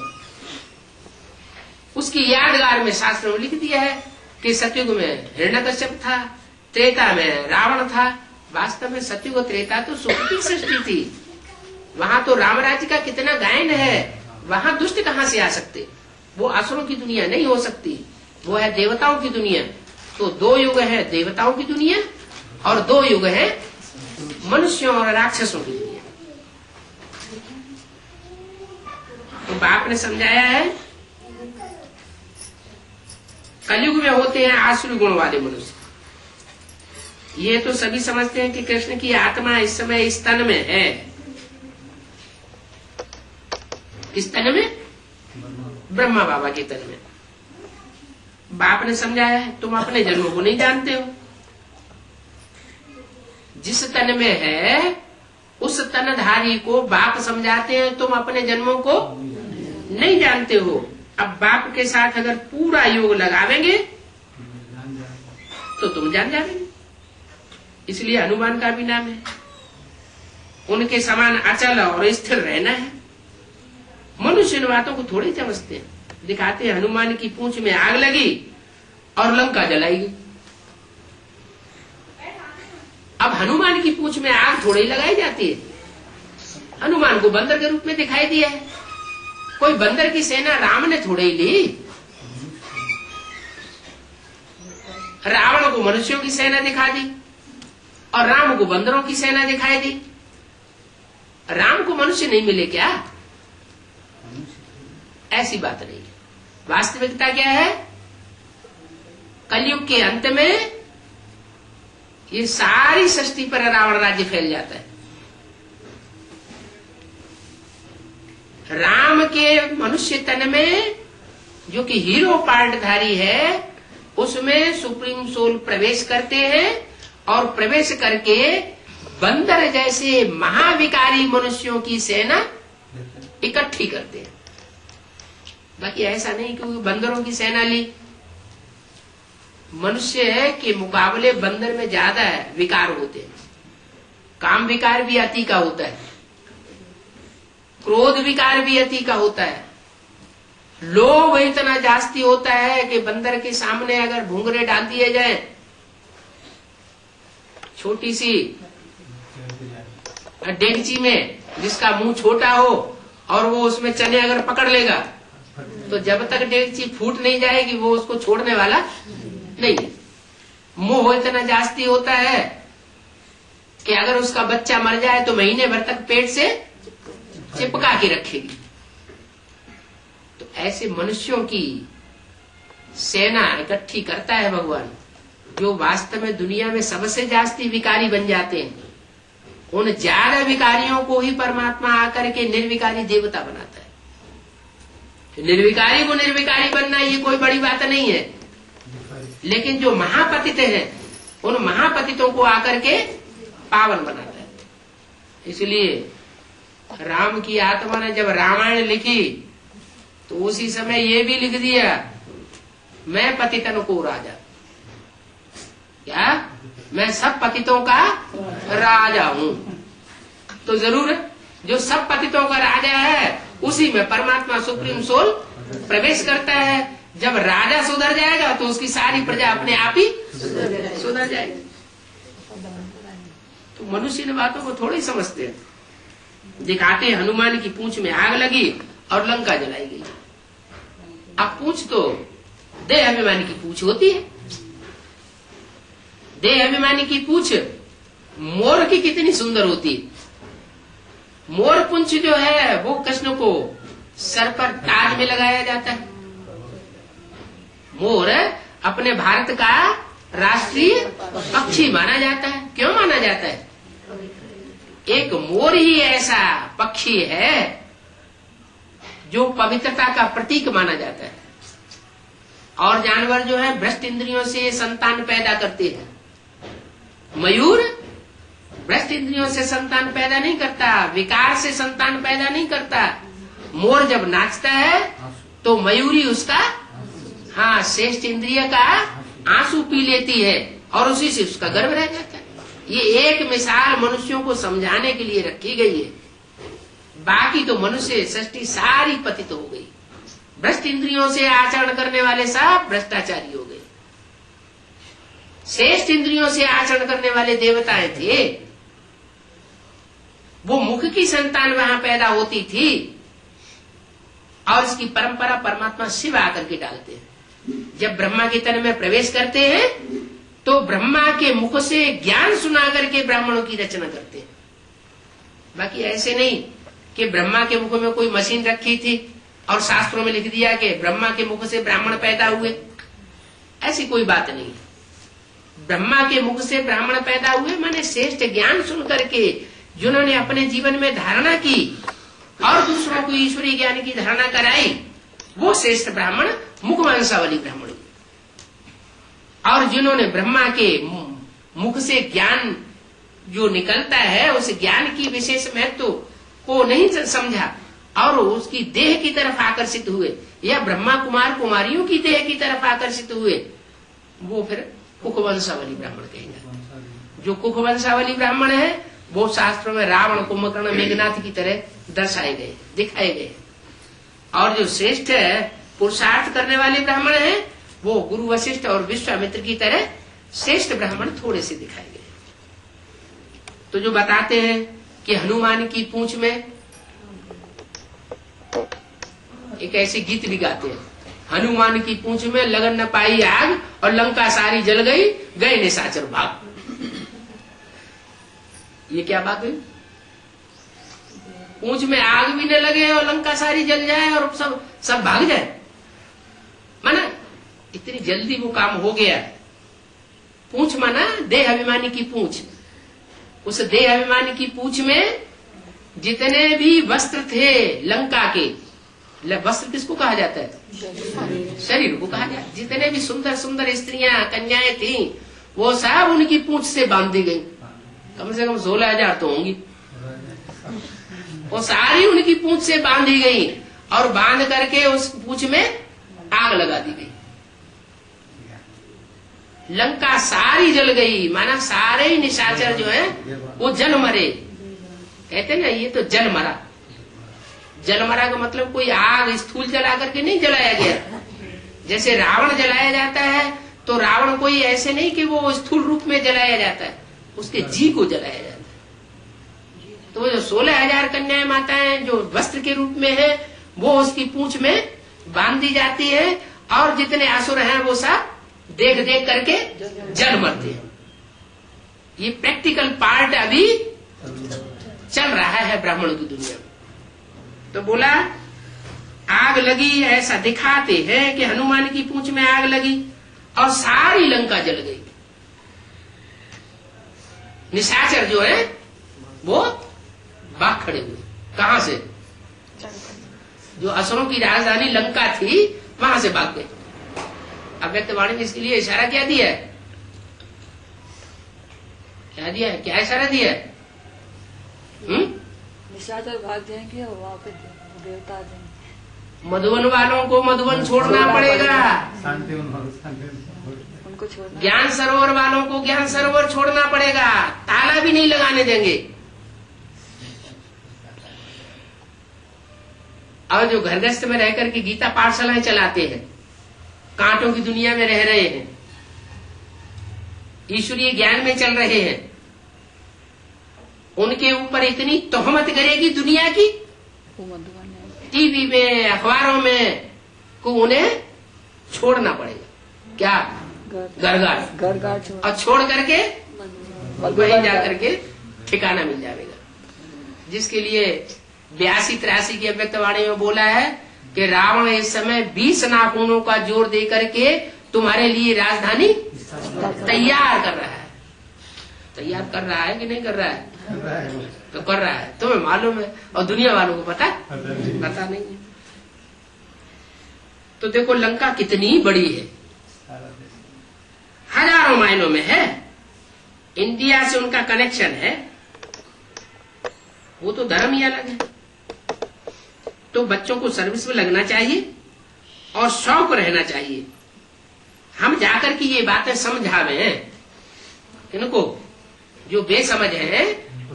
उसकी यादगार में शास्त्रों में लिख दिया है कि सतयुग में हिरण्यकश्यप था, त्रेता में रावण था। वास्तव में सतयुग और त्रेता तो सुख की सृष्टि थी। वहां तो राम राज्य का कितना गायन है, वहां दुष्ट कहां से आ सकते? वो असुरों की दुनिया नहीं हो सकती, वो है देवताओं की दुनिया। तो 2 युग है देवताओं की दुनिया और 2 युग है मनुष्यों और राक्षसों की दुनिया। तो बाप ने समझाया है, कलयुग में होते हैं आसुरी गुण वाले मनुष्य। ये तो सभी समझते हैं कि कृष्ण की आत्मा इस समय इस तन में है। किस तन में? ब्रह्मा बाबा के तन में। बाप ने समझाया है, तुम अपने जन्मों को नहीं जानते हो। जिस तन में है उस तनधारी को बाप समझाते हैं, तुम अपने जन्मों को नहीं जानते हो। अब बाप के साथ अगर पूरा योग लगावेंगे तो तुम जान जाओगे। इसलिए हनुमान का भी नाम है। उनके समान अचल और स्थिर रहना है। मनुष्य इन बातों को थोड़ी समझते हैं। दिखाते हैं हनुमान की पूंछ में आग लगी और लंका जलाई गई। अब हनुमान की पूंछ में आग थोड़ी लगाई जाती है। हनुमान को बंदर के रूप में दिखाई दिया है। कोई बंदर की सेना राम ने थोड़ी ली। रावण को मनुष्यों की सेना दिखा दी और राम को बंदरों की सेना दिखाई दी। राम को मनुष्य नहीं मिले क्या? ऐसी बात नहीं है। वास्तविकता क्या है? कलयुग के अंत में ये सारी सृष्टि पर रावण राज्य फैल जाता है। राम के मनुष्य तन में जो कि हीरो पार्टधारी है, उसमें सुप्रीम सोल प्रवेश करते हैं और प्रवेश करके बंदर जैसे महाविकारी मनुष्यों की सेना इकट्ठी करते हैं। बाकी ऐसा नहीं कि बंदरों की सेना ली। मनुष्य के मुकाबले बंदर में ज्यादा विकार होते हैं। काम विकार भी अति का होता है, क्रोध विकार भी अति का होता है, लोभ इतना जास्ती होता है कि बंदर के सामने अगर घुंघरे डाल दिए जाए, छोटी सी डेगची में जिसका मुंह छोटा हो और वो उसमें चने अगर पकड़ लेगा तो जब तक डेगची फूट नहीं जाएगी वो उसको छोड़ने वाला नहीं। मोह इतना जास्ती होता है कि अगर उसका बच्चा मर जाए तो महीने भर तक पेट से चिपका के रखेगी। तो ऐसे मनुष्यों की सेना इकट्ठी करता है भगवान, जो वास्तव में दुनिया में सबसे जास्ती विकारी बन जाते हैं। उन ज्यादा विकारियों को ही परमात्मा आकर के निर्विकारी देवता बनाता है। निर्विकारी को निर्विकारी बनना ये कोई बड़ी बात नहीं है, लेकिन जो महापतित हैं उन महापतितों को आकर के पावन बनाता है। इसलिए राम की आत्मा ने जब रामायण लिखी तो उसी समय ये भी लिख दिया, मैं पतितन को राजा। क्या? मैं सब पतितों का राजा हूं। तो जरूर जो सब पतितों का राजा है उसी में परमात्मा सुप्रीम सोल प्रवेश करता है। जब राजा सुधर जाएगा तो उसकी सारी प्रजा अपने आप ही सुधर जाएगी। तो मनुष्य इन बातों को थोड़ी समझते हैं। दिखाते हनुमान की पूंछ में आग लगी और लंका जलाई गई। अब पूंछ तो देह अभिमानी की पूंछ होती है। देह अभिमानी की पूंछ मोर की कितनी सुंदर होती है। मोर पुंछ जो है वो कृष्ण को सर पर ताज में लगाया जाता है। मोर अपने भारत का राष्ट्रीय पक्षी माना जाता है। क्यों माना जाता है? एक मोर ही ऐसा पक्षी है जो पवित्रता का प्रतीक माना जाता है। और जानवर जो है भ्रष्ट इंद्रियों से संतान पैदा करते हैं। मयूर भ्रष्ट इंद्रियों से संतान पैदा नहीं करता, विकार से संतान पैदा नहीं करता। मोर जब नाचता है तो मयूरी उसका श्रेष्ठ इंद्रिय का आंसू पी लेती है और उसी से उसका गर्भ रह जाता है। ये एक मिसाल मनुष्यों को समझाने के लिए रखी गई है। बाकी तो मनुष्य सृष्टि सारी पतित हो गई। भ्रष्ट इंद्रियों से आचरण करने वाले सब भ्रष्टाचारी हो गए। श्रेष्ठ इंद्रियों से आचरण करने वाले देवताएं थे, वो मुख की संतान वहां पैदा होती थी और इसकी परंपरा परमात्मा शिव आकर के डालते हैं। जब ब्रह्मा के तन में प्रवेश करते हैं तो ब्रह्मा के मुख से ज्ञान सुना करके ब्राह्मणों की रचना करते हैं। बाकी ऐसे नहीं कि ब्रह्मा के मुख में कोई मशीन रखी थी और शास्त्रों में लिख दिया कि ब्रह्मा के मुख से ब्राह्मण पैदा हुए। ऐसी कोई बात नहीं। ब्रह्मा के मुख से ब्राह्मण पैदा हुए माने श्रेष्ठ ज्ञान सुन करके जिन्होंने अपने जीवन में धारणा की और दूसरों को ईश्वरीय ज्ञान की धारणा कराई, वो श्रेष्ठ ब्राह्मण मुखवंशावली ब्राह्मण। और जिन्होंने ब्रह्मा के मुख से ज्ञान जो निकलता है उस ज्ञान की विशेष महत्व को नहीं समझा और उसकी देह की तरफ आकर्षित हुए या ब्रह्मा कुमार कुमारियों की देह की तरफ आकर्षित हुए, वो फिर कुखवंशावली ब्राह्मण कहेंगे। जो कुखवंशावली ब्राह्मण है वो शास्त्रों में रावण, कुंभकर्ण, मेघनाथ की तरह दर्शाए गए, दिखाए गए। और जो श्रेष्ठ पुरुषार्थ करने वाले ब्राह्मण हैं वो गुरु वशिष्ठ और विश्वामित्र की तरह श्रेष्ठ ब्राह्मण थोड़े से दिखाए गए। तो जो बताते हैं कि हनुमान की पूंछ में एक ऐसे गीत भी गाते हैं, हनुमान की पूंछ में लगन न पाई आग और लंका सारी जल गई, गए निशाचर भाग। ये क्या बात हुई? पूंछ में आग भी न लगे और लंका सारी जल जाए और सब भाग जाए। माना इतनी जल्दी वो काम हो गया पूंछ माना देह अभिमानी की पूंछ। उस देह अभिमानी की पूंछ में जितने भी वस्त्र थे लंका के, वस्त्र किसको कहा जाता है? शरीर को कहा जाता है। जितने भी सुंदर सुंदर स्त्रियां कन्याएं थी वो सब उनकी पूंछ से बांध दी गई। कम से कम 16,000 तो होंगी। वो सारी उनकी पूंछ से बांधी गई और बांध करके उस पूंछ में आग लगा दी गई। लंका सारी जल गई, माना सारे ही निशाचर जो है वो जल मरे। कहते ना ये तो जल मरा। जल मरा का मतलब कोई आग स्थूल जला करके नहीं जलाया गया। जैसे रावण जलाया जाता है तो रावण कोई ऐसे नहीं कि वो स्थूल रूप में जलाया जाता है, उसके जी को जलाया जाता है। तो वो जो 16,000 कन्याएं माताएं जो वस्त्र के रूप में है वो उसकी पूंछ में बांध दी जाती है और जितने असुर हैं वो सब देख देख करके जल मरते हैं। ये प्रैक्टिकल पार्ट अभी चल रहा है ब्राह्मणों की दुनिया में। तो बोला आग लगी, ऐसा दिखाते हैं कि हनुमान की पूंछ में आग लगी और सारी लंका जल गई। निशाचर जो है वो भाग खड़े हुए। कहां से? जो असुरों की राजधानी लंका थी वहां से भाग गए। अव्यक्त वाणी ने इसके लिए इशारा क्या दिया है? क्या दिया है? क्या इशारा दिया है? निशाचर भाग जाएंगे और वहाँ पे देवता आ जाएंगे। मधुवन वालों को मधुवन छोड़ना पड़ेगा, उनको छोड़ना। ज्ञान सरोवर वालों को ज्ञान सरोवर छोड़ना पड़ेगा, ताला भी नहीं लगाने देंगे। और जो घरगृहस्थ में रह करके गीता पाठशालाएं चलाते हैं, कांटों की दुनिया में रह रहे हैं, ईश्वरीय ज्ञान में चल रहे हैं, उनके ऊपर इतनी तोहमत करेगी दुनिया की, टीवी में अखबारों में को उन्हें छोड़ना पड़ेगा। क्या? घर और छोड़ करके वहीं जाकर के ठिकाना मिल जाएगा। जिसके लिए 82-83 की अव्यक्तवाणी में बोला है कि रावण इस समय 20 नाखूनों का जोर दे करके तुम्हारे लिए राजधानी तैयार कर रहा है। तैयार कर रहा है कि नहीं कर रहा है? तो कर रहा है, तुम्हें मालूम है और दुनिया वालों को पता नहीं है। तो देखो लंका कितनी बड़ी है, हजारों मायनों में है। इंडिया से उनका कनेक्शन है, वो तो धर्म ही अलग है। तो बच्चों को सर्विस में लगना चाहिए और शौक रहना चाहिए। हम जाकर के ये बातें समझावे हैं इनको, जो बेसमझ है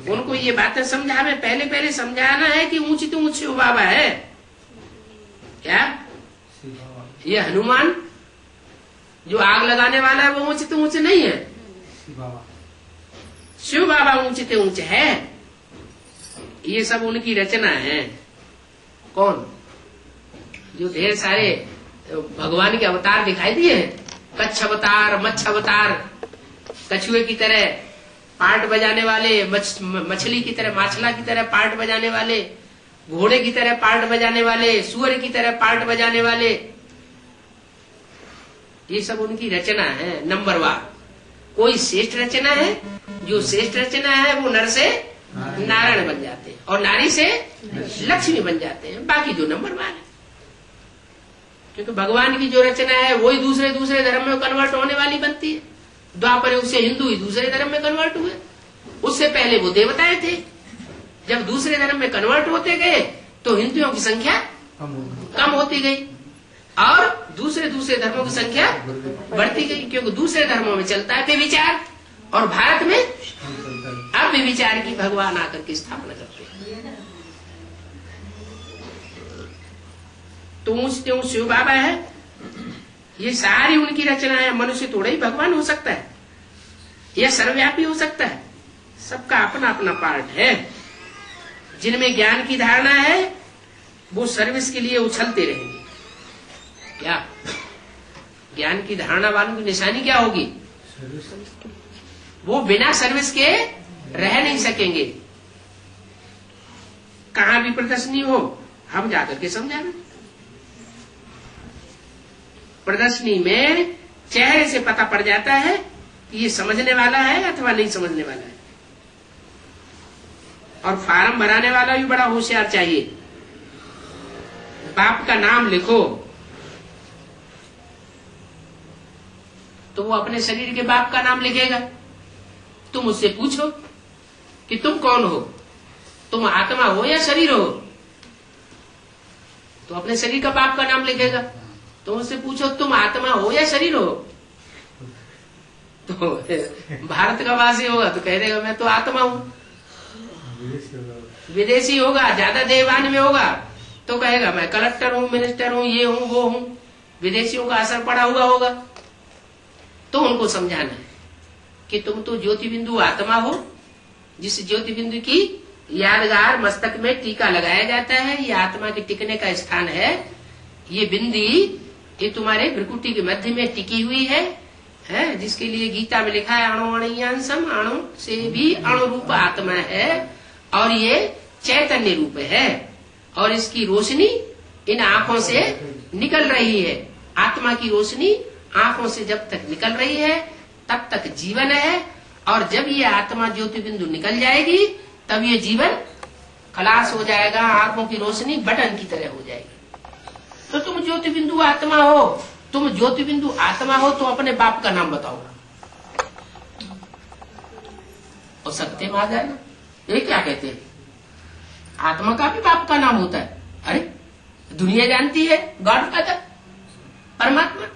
उनको ये बातें समझावे। पहले समझाना है कि ऊंची तो ऊंची बाबा है। क्या ये हनुमान जो आग लगाने वाला है वो ऊंचे तो ऊंचे नहीं है, शिव बाबा ऊंचे तो ऊंचे है। ये सब उनकी रचना है। कौन? जो ढेर सारे भगवान के अवतार दिखाई दिए हैं, कच्छ अवतार, मच्छ अवतार, कछुए की तरह पार्ट बजाने वाले, मछली की तरह, माछला की तरह पार्ट बजाने वाले, घोड़े की तरह पार्ट बजाने वाले, सुअर की तरह पार्ट बजाने वाले, ये सब उनकी रचना है नंबरवार। कोई श्रेष्ठ रचना है, जो श्रेष्ठ रचना है वो नर से नारायण बन जाते हैं और नारी से लक्ष्मी बन जाते हैं। बाकी जो नंबरवार है, क्योंकि भगवान की जो रचना है वही दूसरे धर्म में कन्वर्ट होने वाली बनती है। द्वापर युग से हिंदू ही दूसरे धर्म में कन्वर्ट हुए, उससे पहले वो देवताएं थे। जब दूसरे धर्म में कन्वर्ट होते गए तो हिंदुओं की संख्या कम होती गई और दूसरे धर्मों की संख्या बढ़ती गई, क्योंकि दूसरे धर्मों में चलता है व्यभिचार और भारत में अब व्यभिचार की भगवान आकर के स्थापना करते हैं। तो ऊंच शिव बाबा है, ये सारी उनकी रचना है। मनुष्य थोड़ा ही भगवान हो सकता है या सर्वव्यापी हो सकता है। सबका अपना अपना पार्ट है। जिनमें ज्ञान की धारणा है वो सर्विस के लिए उछलते रहेंगे। क्या ज्ञान की धारणा वालों की निशानी क्या होगी? वो बिना सर्विस के रह नहीं सकेंगे। कहां भी प्रदर्शनी हो हम जाकर के समझाएंगे। प्रदर्शनी में चेहरे से पता पड़ जाता है ये समझने वाला है अथवा नहीं समझने वाला है। और फार्म भराने वाला भी बड़ा होशियार चाहिए। बाप का नाम लिखो तो वो अपने शरीर के बाप का नाम लिखेगा। तुम उससे पूछो कि तुम कौन हो, तुम आत्मा हो या शरीर हो, तो अपने शरीर का बाप का नाम लिखेगा। तुम उससे पूछो तुम आत्मा हो या शरीर हो, तो भारत का वासी होगा तो कह देगा मैं तो आत्मा हूं। विदेशी होगा, ज्यादा देवान में होगा तो कहेगा मैं कलेक्टर हूं, मिनिस्टर हूं, ये हूं, वो हूं। विदेशियों का असर पड़ा हुआ होगा। तो उनको समझाना है कि तुम तो ज्योति बिंदु आत्मा हो, जिस ज्योति बिंदु की यादगार मस्तक में टीका लगाया जाता है। ये आत्मा के टिकने का स्थान है। ये बिंदी ये तुम्हारे भ्रुकुटी के मध्य में टिकी हुई है, जिसके लिए गीता में लिखा है अणु अणियांसम, अणु से भी अणु रूप आत्मा है और ये चैतन्य रूप है और इसकी रोशनी इन आंखों से निकल रही है। आत्मा की रोशनी आंखों से जब तक निकल रही है तब तक जीवन है, और जब ये आत्मा ज्योति बिंदु निकल जाएगी तब ये जीवन खलास हो जाएगा। आंखों की रोशनी बटन की तरह हो जाएगी। तो तुम ज्योति बिंदु आत्मा हो, तुम ज्योति बिंदु आत्मा हो तो अपने बाप का नाम बताओ। और सत्यम आ जाए ना, ये क्या कहते हैं, आत्मा का भी बाप का नाम होता है। अरे दुनिया जानती है गॉड फादर, परमात्मा,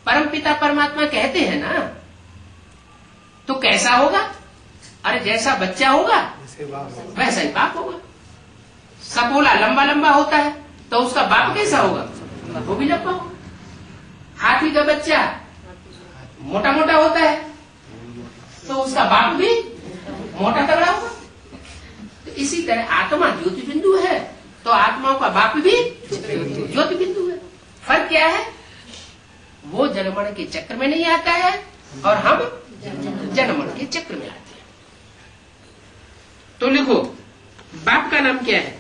परम पिता परमात्मा कहते हैं ना, तो कैसा होगा? अरे जैसा बच्चा होगा वैसा ही बाप होगा। सपोला लंबा लंबा होता है तो उसका बाप कैसा होगा? वो भी लंबा होगा। हाथी का बच्चा मोटा मोटा होता है तो उसका बाप भी मोटा तगड़ा होगा। तो इसी तरह आत्मा ज्योति बिंदु है तो आत्माओं का बाप भी ज्योति बिंदु है। फर्क क्या है? वो जन्मण के चक्र में नहीं आता है और हम जन्मण के चक्र में आते हैं। तो लिखो बाप का नाम क्या है,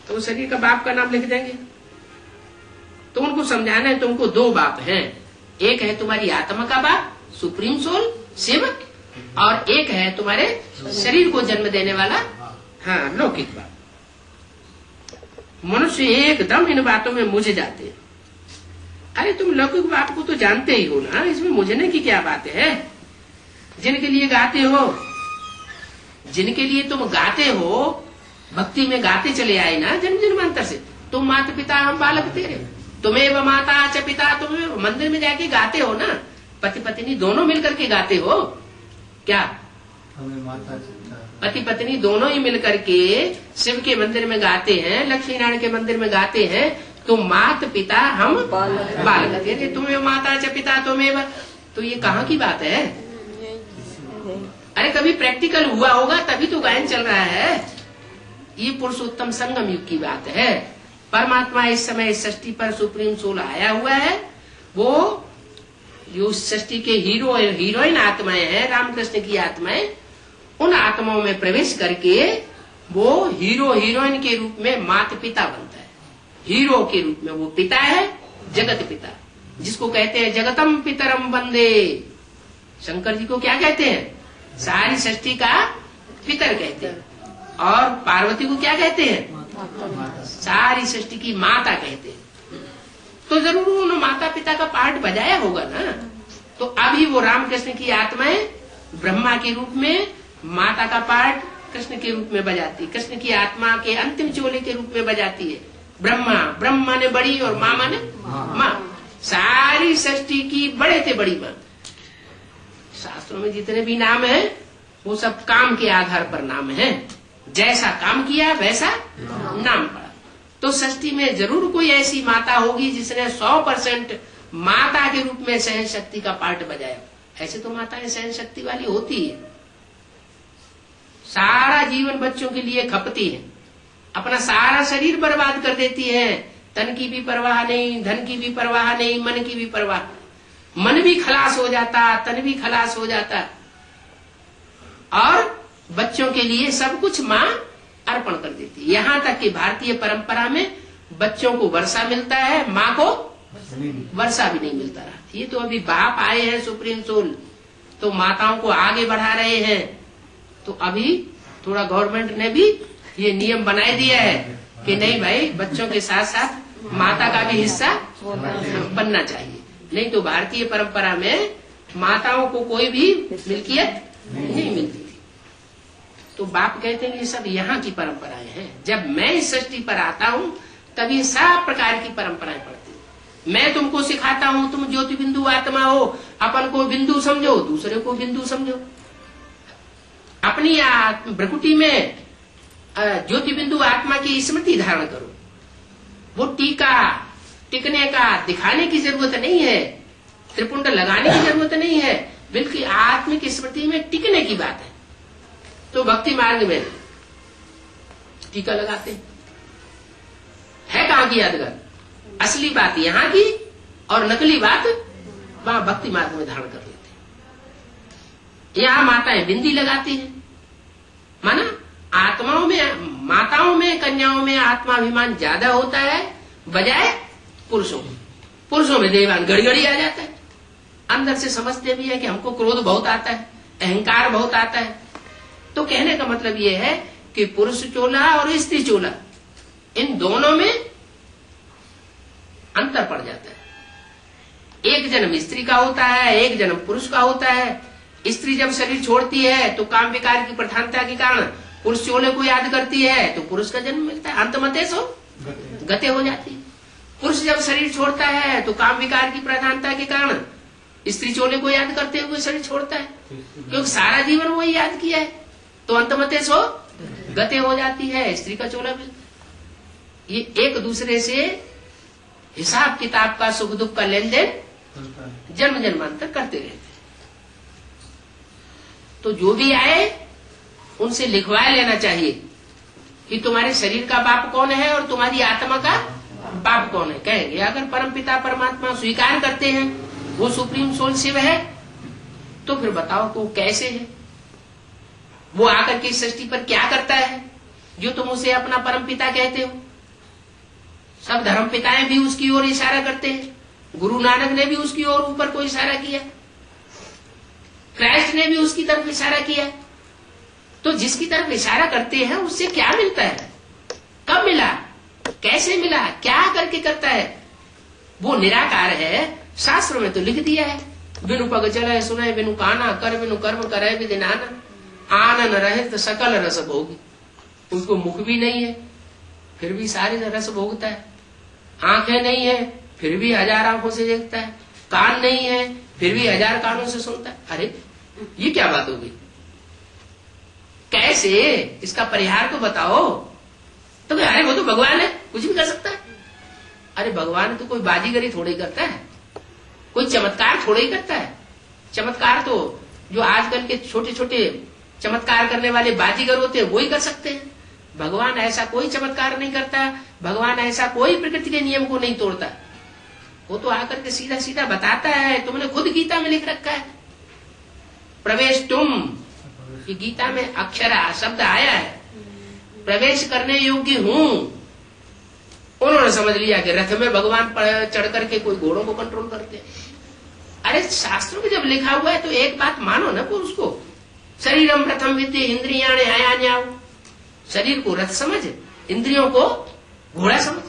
तो शरीर का बाप का नाम लिख देंगे। तो उनको समझाना है तुमको दो बाप हैं, एक है तुम्हारी आत्मा का बाप सुप्रीम सोल शिव, और एक है तुम्हारे शरीर को जन्म देने वाला लौकिक बाप। मनुष्य एकदम इन बातों में मुझ जाते हैं। अरे तुम लौकिक बाप को तो जानते ही हो ना, इसमें मुझने की क्या बात है? जिनके लिए गाते हो, जिनके लिए तुम गाते हो, भक्ति में गाते चले आए ना जन्म जन्मांतर से, तुम माता पिता हम बालक तेरे, तुम्हें माता च पिता, तुम्हें मंदिर में जाके गाते हो ना, पति पत्नी दोनों मिलकर के गाते हो क्या? पति पत्नी दोनों ही मिलकर के शिव के मंदिर में गाते हैं, लक्ष्मी नारायण के मंदिर में गाते हैं, तुम मात पिता हम बालक तेरे, तुम्हें माता च पिता तुम्हें। तो ये कहाँ की बात है? अरे कभी प्रैक्टिकल हुआ होगा तभी तो गायन चल रहा है। ये पुरुषोत्तम संगम युग की बात है। परमात्मा इस समय इस सृष्टि पर सुप्रीम सोल आया हुआ है। वो जो सृष्टि के हीरो हीरोइन आत्माएं हैं, रामकृष्ण की आत्माएं, उन आत्माओं में प्रवेश करके वो हीरो हीरोइन के रूप में माता पिता बनता है। हीरो के रूप में वो पिता है, जगत पिता, जिसको कहते हैं जगतम पितरम वंदे। शंकर जी को क्या कहते हैं? सारी सृष्टि का पितर कहते हैं। और पार्वती को क्या कहते हैं? सारी सृष्टि की माता कहते हैं। तो जरूर उन्होंने माता पिता का पार्ट बजाया होगा ना। तो अभी वो रामकृष्ण की आत्माएं ब्रह्मा के रूप में माता का पार्ट कृष्ण के रूप में बजाती, कृष्ण की आत्मा के अंतिम चोले के रूप में बजाती है। ब्रह्मा ने बड़ी और माँ माने माँ, सारी सृष्टि की बड़े थे बड़ी माँ। शास्त्रों में जितने भी नाम है वो सब काम के आधार पर नाम है। जैसा काम किया वैसा नाम पड़ा। तो सृष्टि में जरूर कोई ऐसी माता होगी जिसने 100% माता के रूप में सहन शक्ति का पार्ट बजाया। ऐसे तो माताएं सहन शक्ति वाली होती है, सारा जीवन बच्चों के लिए खपती है, अपना सारा शरीर बर्बाद कर देती है। तन की भी परवाह नहीं, धन की भी परवाह नहीं, मन की भी परवाह। मन भी खलास हो जाता, तन भी खलास हो जाता, और बच्चों के लिए सब कुछ माँ अर्पण कर देती है। यहाँ तक कि भारतीय परंपरा में बच्चों को वर्षा मिलता है, माँ को वर्षा भी नहीं मिलता रहा। ये तो अभी बाप आए हैं सुप्रीम सोल, तो माताओं को आगे बढ़ा रहे हैं। तो अभी थोड़ा गवर्नमेंट ने भी ये नियम बना दिया है कि नहीं भाई, बच्चों के साथ साथ माता का भी हिस्सा बनना चाहिए। नहीं तो भारतीय परंपरा में माताओं को कोई भी मिल्कियत नहीं मिलती थी। तो बाप कहते हैं ये सब यहाँ की परंपराएं हैं। जब मैं इस सृष्टि पर आता हूँ तब ये सब प्रकार की परंपराएं पड़ती हैं। मैं तुमको सिखाता हूँ, तुम ज्योति बिंदु आत्मा हो, अपन को बिंदु समझो, दूसरे को बिंदु समझो। अपनी प्रकृति में ज्योति बिंदु आत्मा की स्मृति धारण करो। वो टीका टिकने का दिखाने की जरूरत नहीं है, त्रिपुंड लगाने की जरूरत नहीं है, बल्कि आत्मिक स्मृति में टिकने की बात है। तो भक्ति मार्ग में टीका लगाते है कहाँ की यादगार? असली बात यहाँ की और नकली बात वहां भक्ति मार्ग में धारण कर लेते हैं। यहाँ माताएं बिंदी लगाती हैं, माना आत्माओं में, माताओं में, कन्याओं में आत्माभिमान ज्यादा होता है बजाय पुरुषों में। पुरुषों में देवान गड़गड़ी आ जाता है, अंदर से समझते भी है कि हमको क्रोध बहुत आता है, अहंकार बहुत आता है। तो कहने का मतलब ये है कि पुरुष चोला और स्त्री चोला, इन दोनों में अंतर पड़ जाता है। एक जन्म स्त्री का होता है, एक जन्म पुरुष का होता है। स्त्री जब शरीर छोड़ती है तो काम विकार की प्रधानता के कारण पुरुष चोले को याद करती है तो पुरुष का जन्म मिलता है, अंतमते सो गते हो जाती है। पुरुष जब शरीर छोड़ता है तो काम विकार की प्रधानता के कारण स्त्री चोले को याद करते हुए शरीर छोड़ता है, क्योंकि सारा जीवन वही याद किया है, तो अंतमते सो गते हो जाती है, स्त्री का चोला भी। ये एक दूसरे से हिसाब किताब का, सुख दुख का लेन देन जन्म जन्मांतर करते रहते। तो जो भी आए उनसे लिखवा लेना चाहिए कि तुम्हारे शरीर का बाप कौन है और तुम्हारी आत्मा का बाप कौन है। कहेंगे अगर परमपिता परमात्मा स्वीकार करते हैं वो सुप्रीम सोल शिव है, तो फिर बताओ कि वो कैसे है, वो आकर के इस सृष्टि पर क्या करता है जो तुम उसे अपना परमपिता कहते हो। सब धर्म पिताएं भी उसकी ओर इशारा करते हैं, गुरु नानक ने भी उसकी ओर ऊपर को इशारा किया, क्राइस्ट ने भी उसकी तरफ इशारा किया। तो जिसकी तरफ इशारा करते हैं उससे क्या मिलता है, कब मिला, कैसे मिला, क्या करके करता है, वो निराकार है। शास्त्र में तो लिख दिया है, बिनु पग चले सुने बिनु काना, कर बिनु कर्म करे विधि नाना, आनन रहित सकल रस भोगी। उसको मुख भी नहीं है फिर भी सारे रस भोगता है, आंखें नहीं है फिर भी हजार आंखों से देखता है, कान नहीं है फिर भी हजार कानों से सुनता है। अरे ये क्या बात होगी, कैसे, इसका परिहार तो बताओ। तो अरे वो तो भगवान है, कुछ भी कर सकता है। अरे भगवान तो कोई बाजीगरी थोड़ी करता है, कोई चमत्कार थोड़ा ही करता है। चमत्कार तो जो आजकल के छोटे छोटे चमत्कार करने वाले बाजीगर होते हैं वो ही कर सकते हैं। भगवान ऐसा कोई चमत्कार नहीं करता, भगवान ऐसा कोई प्रकृति के नियम को नहीं तोड़ता। वो तो आकर के सीधा सीधा बताता है, तुमने खुद गीता में लिख रखा है प्रवेश तुम, ये गीता में अक्षरा शब्द आया है, प्रवेश करने योग्य हूं। उन्होंने समझ लिया कि रथ में भगवान चढ़ करके कोई घोड़ों को कंट्रोल करते। अरे शास्त्रों में जब लिखा हुआ है तो एक बात मानो ना पुरुष को, शरीरम प्रथम विद्य इंद्रियाणे आयान्याव। शरीर को रथ समझ, इंद्रियों को घोड़ा समझ।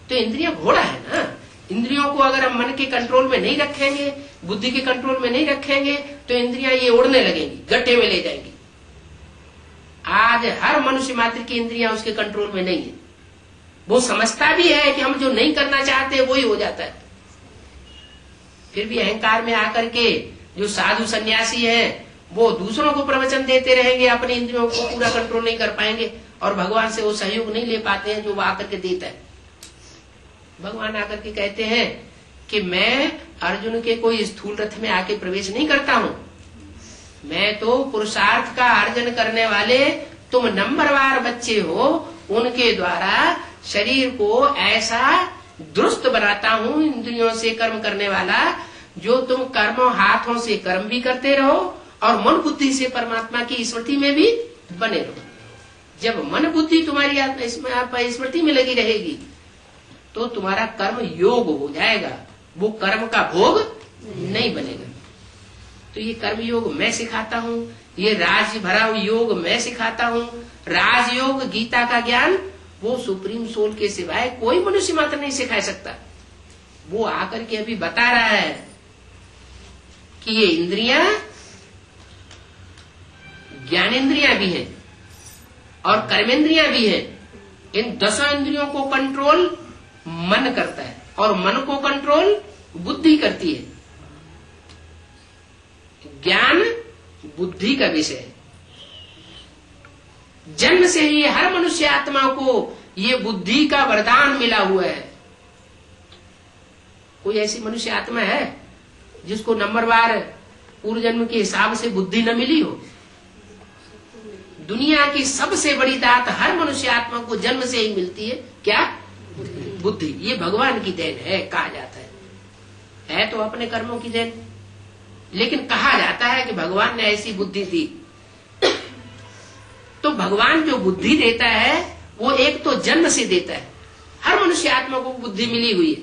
तो इंद्रियां घोड़ा है ना, इंद्रियों को अगर हम मन के कंट्रोल में नहीं रखेंगे, बुद्धि के कंट्रोल में नहीं रखेंगे तो इंद्रियां ये उड़ने लगेंगी, गड्ढे में ले जाएंगी। आज हर मनुष्य मात्र की इंद्रियां उसके कंट्रोल में नहीं है। वो समझता भी है कि हम जो नहीं करना चाहते वही हो जाता है, फिर भी अहंकार में आकर के जो साधु सन्यासी है वो दूसरों को प्रवचन देते रहेंगे, अपनी इंद्रियों को पूरा कंट्रोल नहीं कर पाएंगे और भगवान से वो सहयोग नहीं ले पाते हैं जो वो आकर के देता है। भगवान आकर के कहते हैं कि मैं अर्जुन के कोई स्थूल रथ में आके प्रवेश नहीं करता हूं, मैं तो पुरुषार्थ का अर्जन करने वाले तुम नंबरवार बच्चे हो, उनके द्वारा शरीर को ऐसा दुरुस्त बनाता हूं, इंद्रियों से कर्म करने वाला, जो तुम कर्मों हाथों से कर्म भी करते रहो और मन बुद्धि से परमात्मा की स्मृति में भी बने रहो। जब मन बुद्धि तुम्हारी स्मृति में लगी रहेगी तो तुम्हारा कर्म योग हो जाएगा, वो कर्म का भोग नहीं बनेगा। तो ये कर्म योग मैं सिखाता हूँ, ये राज भरा योग मैं सिखाता हूँ। राजयोग गीता का ज्ञान वो सुप्रीम सोल के सिवाय कोई मनुष्य मात्र नहीं सिखा सकता। वो आकर के अभी बता रहा है कि ये इंद्रियां ज्ञानेन्द्रियां भी हैं और कर्मेंद्रियां भी हैं। इन 10 इंद्रियों को कंट्रोल मन करता है और मन को कंट्रोल बुद्धि करती है। ज्ञान बुद्धि का विषय है। जन्म से ही हर मनुष्य आत्मा को ये बुद्धि का वरदान मिला हुआ है। कोई ऐसी मनुष्य आत्मा है जिसको नंबरवार पूर्व जन्म के हिसाब से बुद्धि न मिली हो? दुनिया की सबसे बड़ी दात हर मनुष्य आत्मा को जन्म से ही मिलती है। क्या? बुद्धि। ये भगवान की देन है कहा जाता है तो अपने कर्मों की देन, लेकिन कहा जाता है कि भगवान ने ऐसी बुद्धि दी। तो भगवान जो बुद्धि देता है वो एक तो जन्म से देता है। हर मनुष्य आत्मा को बुद्धि मिली हुई है।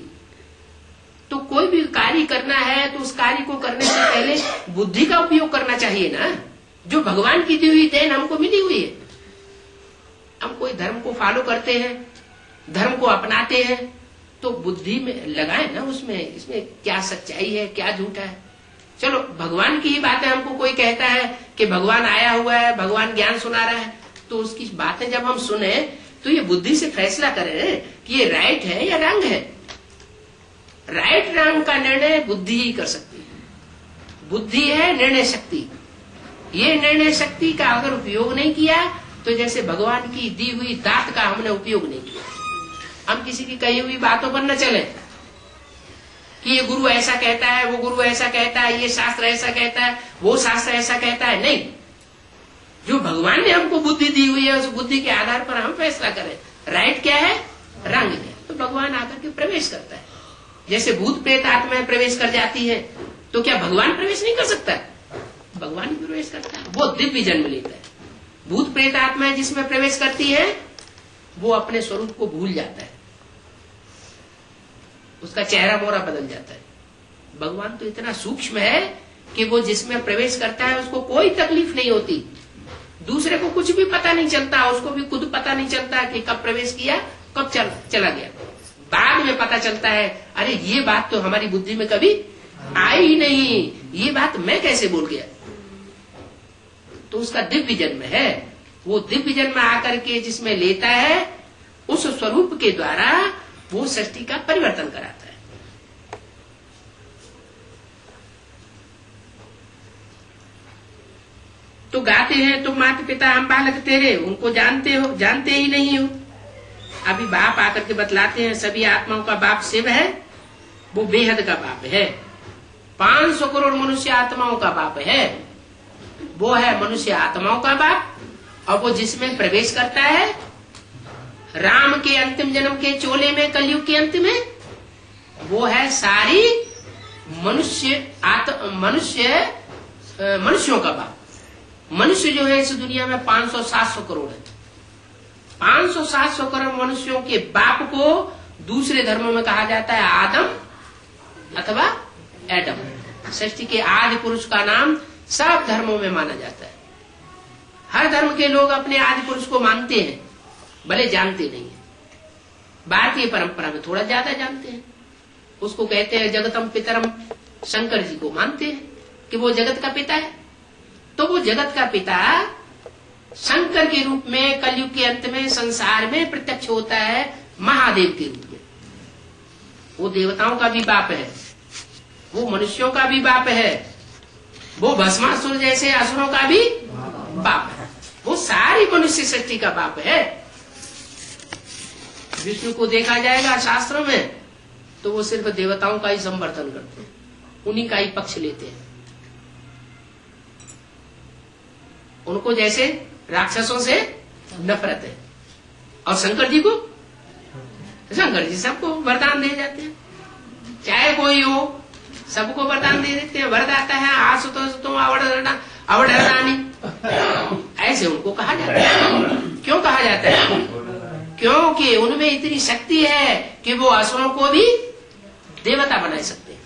तो कोई भी कार्य करना है तो उस कार्य को करने से पहले बुद्धि का उपयोग करना चाहिए ना, जो भगवान की दी हुई देन हमको मिली हुई है। हम कोई धर्म को फॉलो करते हैं, धर्म को अपनाते हैं, तो बुद्धि में लगाए ना उसमें, इसमें क्या सच्चाई है क्या झूठा है। चलो भगवान की ही बातें हमको कोई कहता है कि भगवान आया हुआ है, भगवान ज्ञान सुना रहा है, तो उसकी बातें जब हम सुने तो ये बुद्धि से फैसला करें कि ये राइट है या रंग है। राइट रंग का निर्णय बुद्धि ही कर सकती है। बुद्धि है निर्णय शक्ति। ये निर्णय शक्ति का अगर उपयोग नहीं किया तो जैसे भगवान की दी हुई दात का हमने उपयोग नहीं किया। हम किसी की कही हुई बातों पर न चले कि ये गुरु ऐसा कहता है, वो गुरु ऐसा कहता है, ये शास्त्र ऐसा कहता है, वो शास्त्र ऐसा कहता है। नहीं, जो भगवान ने हमको बुद्धि दी हुई है उस बुद्धि के आधार पर हम फैसला करें राइट क्या है रंग क्या है। तो भगवान आकर के प्रवेश करता है। जैसे भूत प्रेत आत्माएं प्रवेश कर जाती है तो क्या भगवान प्रवेश नहीं कर सकता? भगवान भी प्रवेश करता है। वो दिव्य जन्म लेता है। भूत प्रेत आत्माएं जिसमें प्रवेश करती है वो अपने स्वरूप को भूल जाता है, उसका चेहरा मोहरा बदल जाता है। भगवान तो इतना सूक्ष्म है कि वो जिसमें प्रवेश करता है उसको कोई तकलीफ नहीं होती। दूसरे को कुछ भी पता नहीं चलता, उसको भी खुद पता नहीं चलता कि कब प्रवेश किया कब चला गया। बाद में पता चलता है अरे ये बात तो हमारी बुद्धि में कभी आई ही नहीं, ये बात मैं कैसे बोल गया। तो उसका दिव्य जन्म है। वो दिव्य जन्म आकर के जिसमें लेता है उस स्वरूप के द्वारा वो सृष्टि का परिवर्तन कराता है। तो गाते हैं तुम माता पिता हम बालक तेरे, उनको जानते ही नहीं हो। अभी बाप आकर के बतलाते हैं सभी आत्माओं का बाप शिव है, वो बेहद का बाप है। 500 करोड़ मनुष्य आत्माओं का बाप है, वो है मनुष्य आत्माओं का बाप। और वो जिसमें प्रवेश करता है राम के अंतिम जन्म के चोले में कलयुग के अंत में, वो है सारी मनुष्यों का बाप। मनुष्य जो है इस दुनिया में 500-700 करोड़ है। 500-700 करोड़ मनुष्यों के बाप को दूसरे धर्मों में कहा जाता है आदम अथवा एडम। सृष्टि के आदि पुरुष का नाम सब धर्मों में माना जाता है। हर धर्म के लोग अपने आदि पुरुष को मानते हैं, भले जानते नहीं है। भारतीय परंपरा में थोड़ा ज्यादा जानते हैं। उसको कहते हैं जगतम पितरम। शंकर जी को मानते हैं कि वो जगत का पिता है। तो वो जगत का पिता शंकर के रूप में कलयुग के अंत में संसार में प्रत्यक्ष होता है महादेव के रूप में। वो देवताओं का भी बाप है, वो मनुष्यों का भी बाप है, वो भस्मासुर जैसे असुरों का भी बाप है। वो सारी मनुष्य सृष्टि का बाप है। विष्णु को देखा जाएगा शास्त्रों में तो वो सिर्फ देवताओं का ही संवर्धन करते हैं, उन्हीं का ही पक्ष लेते हैं। उनको जैसे राक्षसों से नफरत है। और शंकर जी सबको वरदान दे जाते हैं, चाहे कोई हो सबको वरदान दे देते हैं। वरदाता है आशुतोष अवडरदानी, ऐसे उनको कहा जाता है। क्यों कहा जाता है? क्योंकि उनमें इतनी शक्ति है कि वो असुरों को भी देवता बना सकते हैं।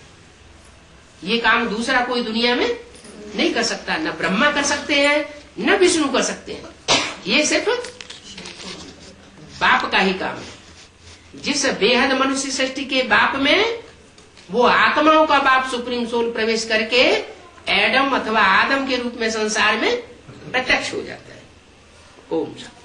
ये काम दूसरा कोई दुनिया में नहीं कर सकता। न ब्रह्मा कर सकते हैं, न विष्णु कर सकते हैं। ये सिर्फ बाप का ही काम है। जिस बेहद मनुष्य सृष्टि के बाप में वो आत्माओं का बाप सुप्रीम सोल प्रवेश करके एडम अथवा आदम के रूप में संसार में प्रत्यक्ष हो जाता है। ओम शांति।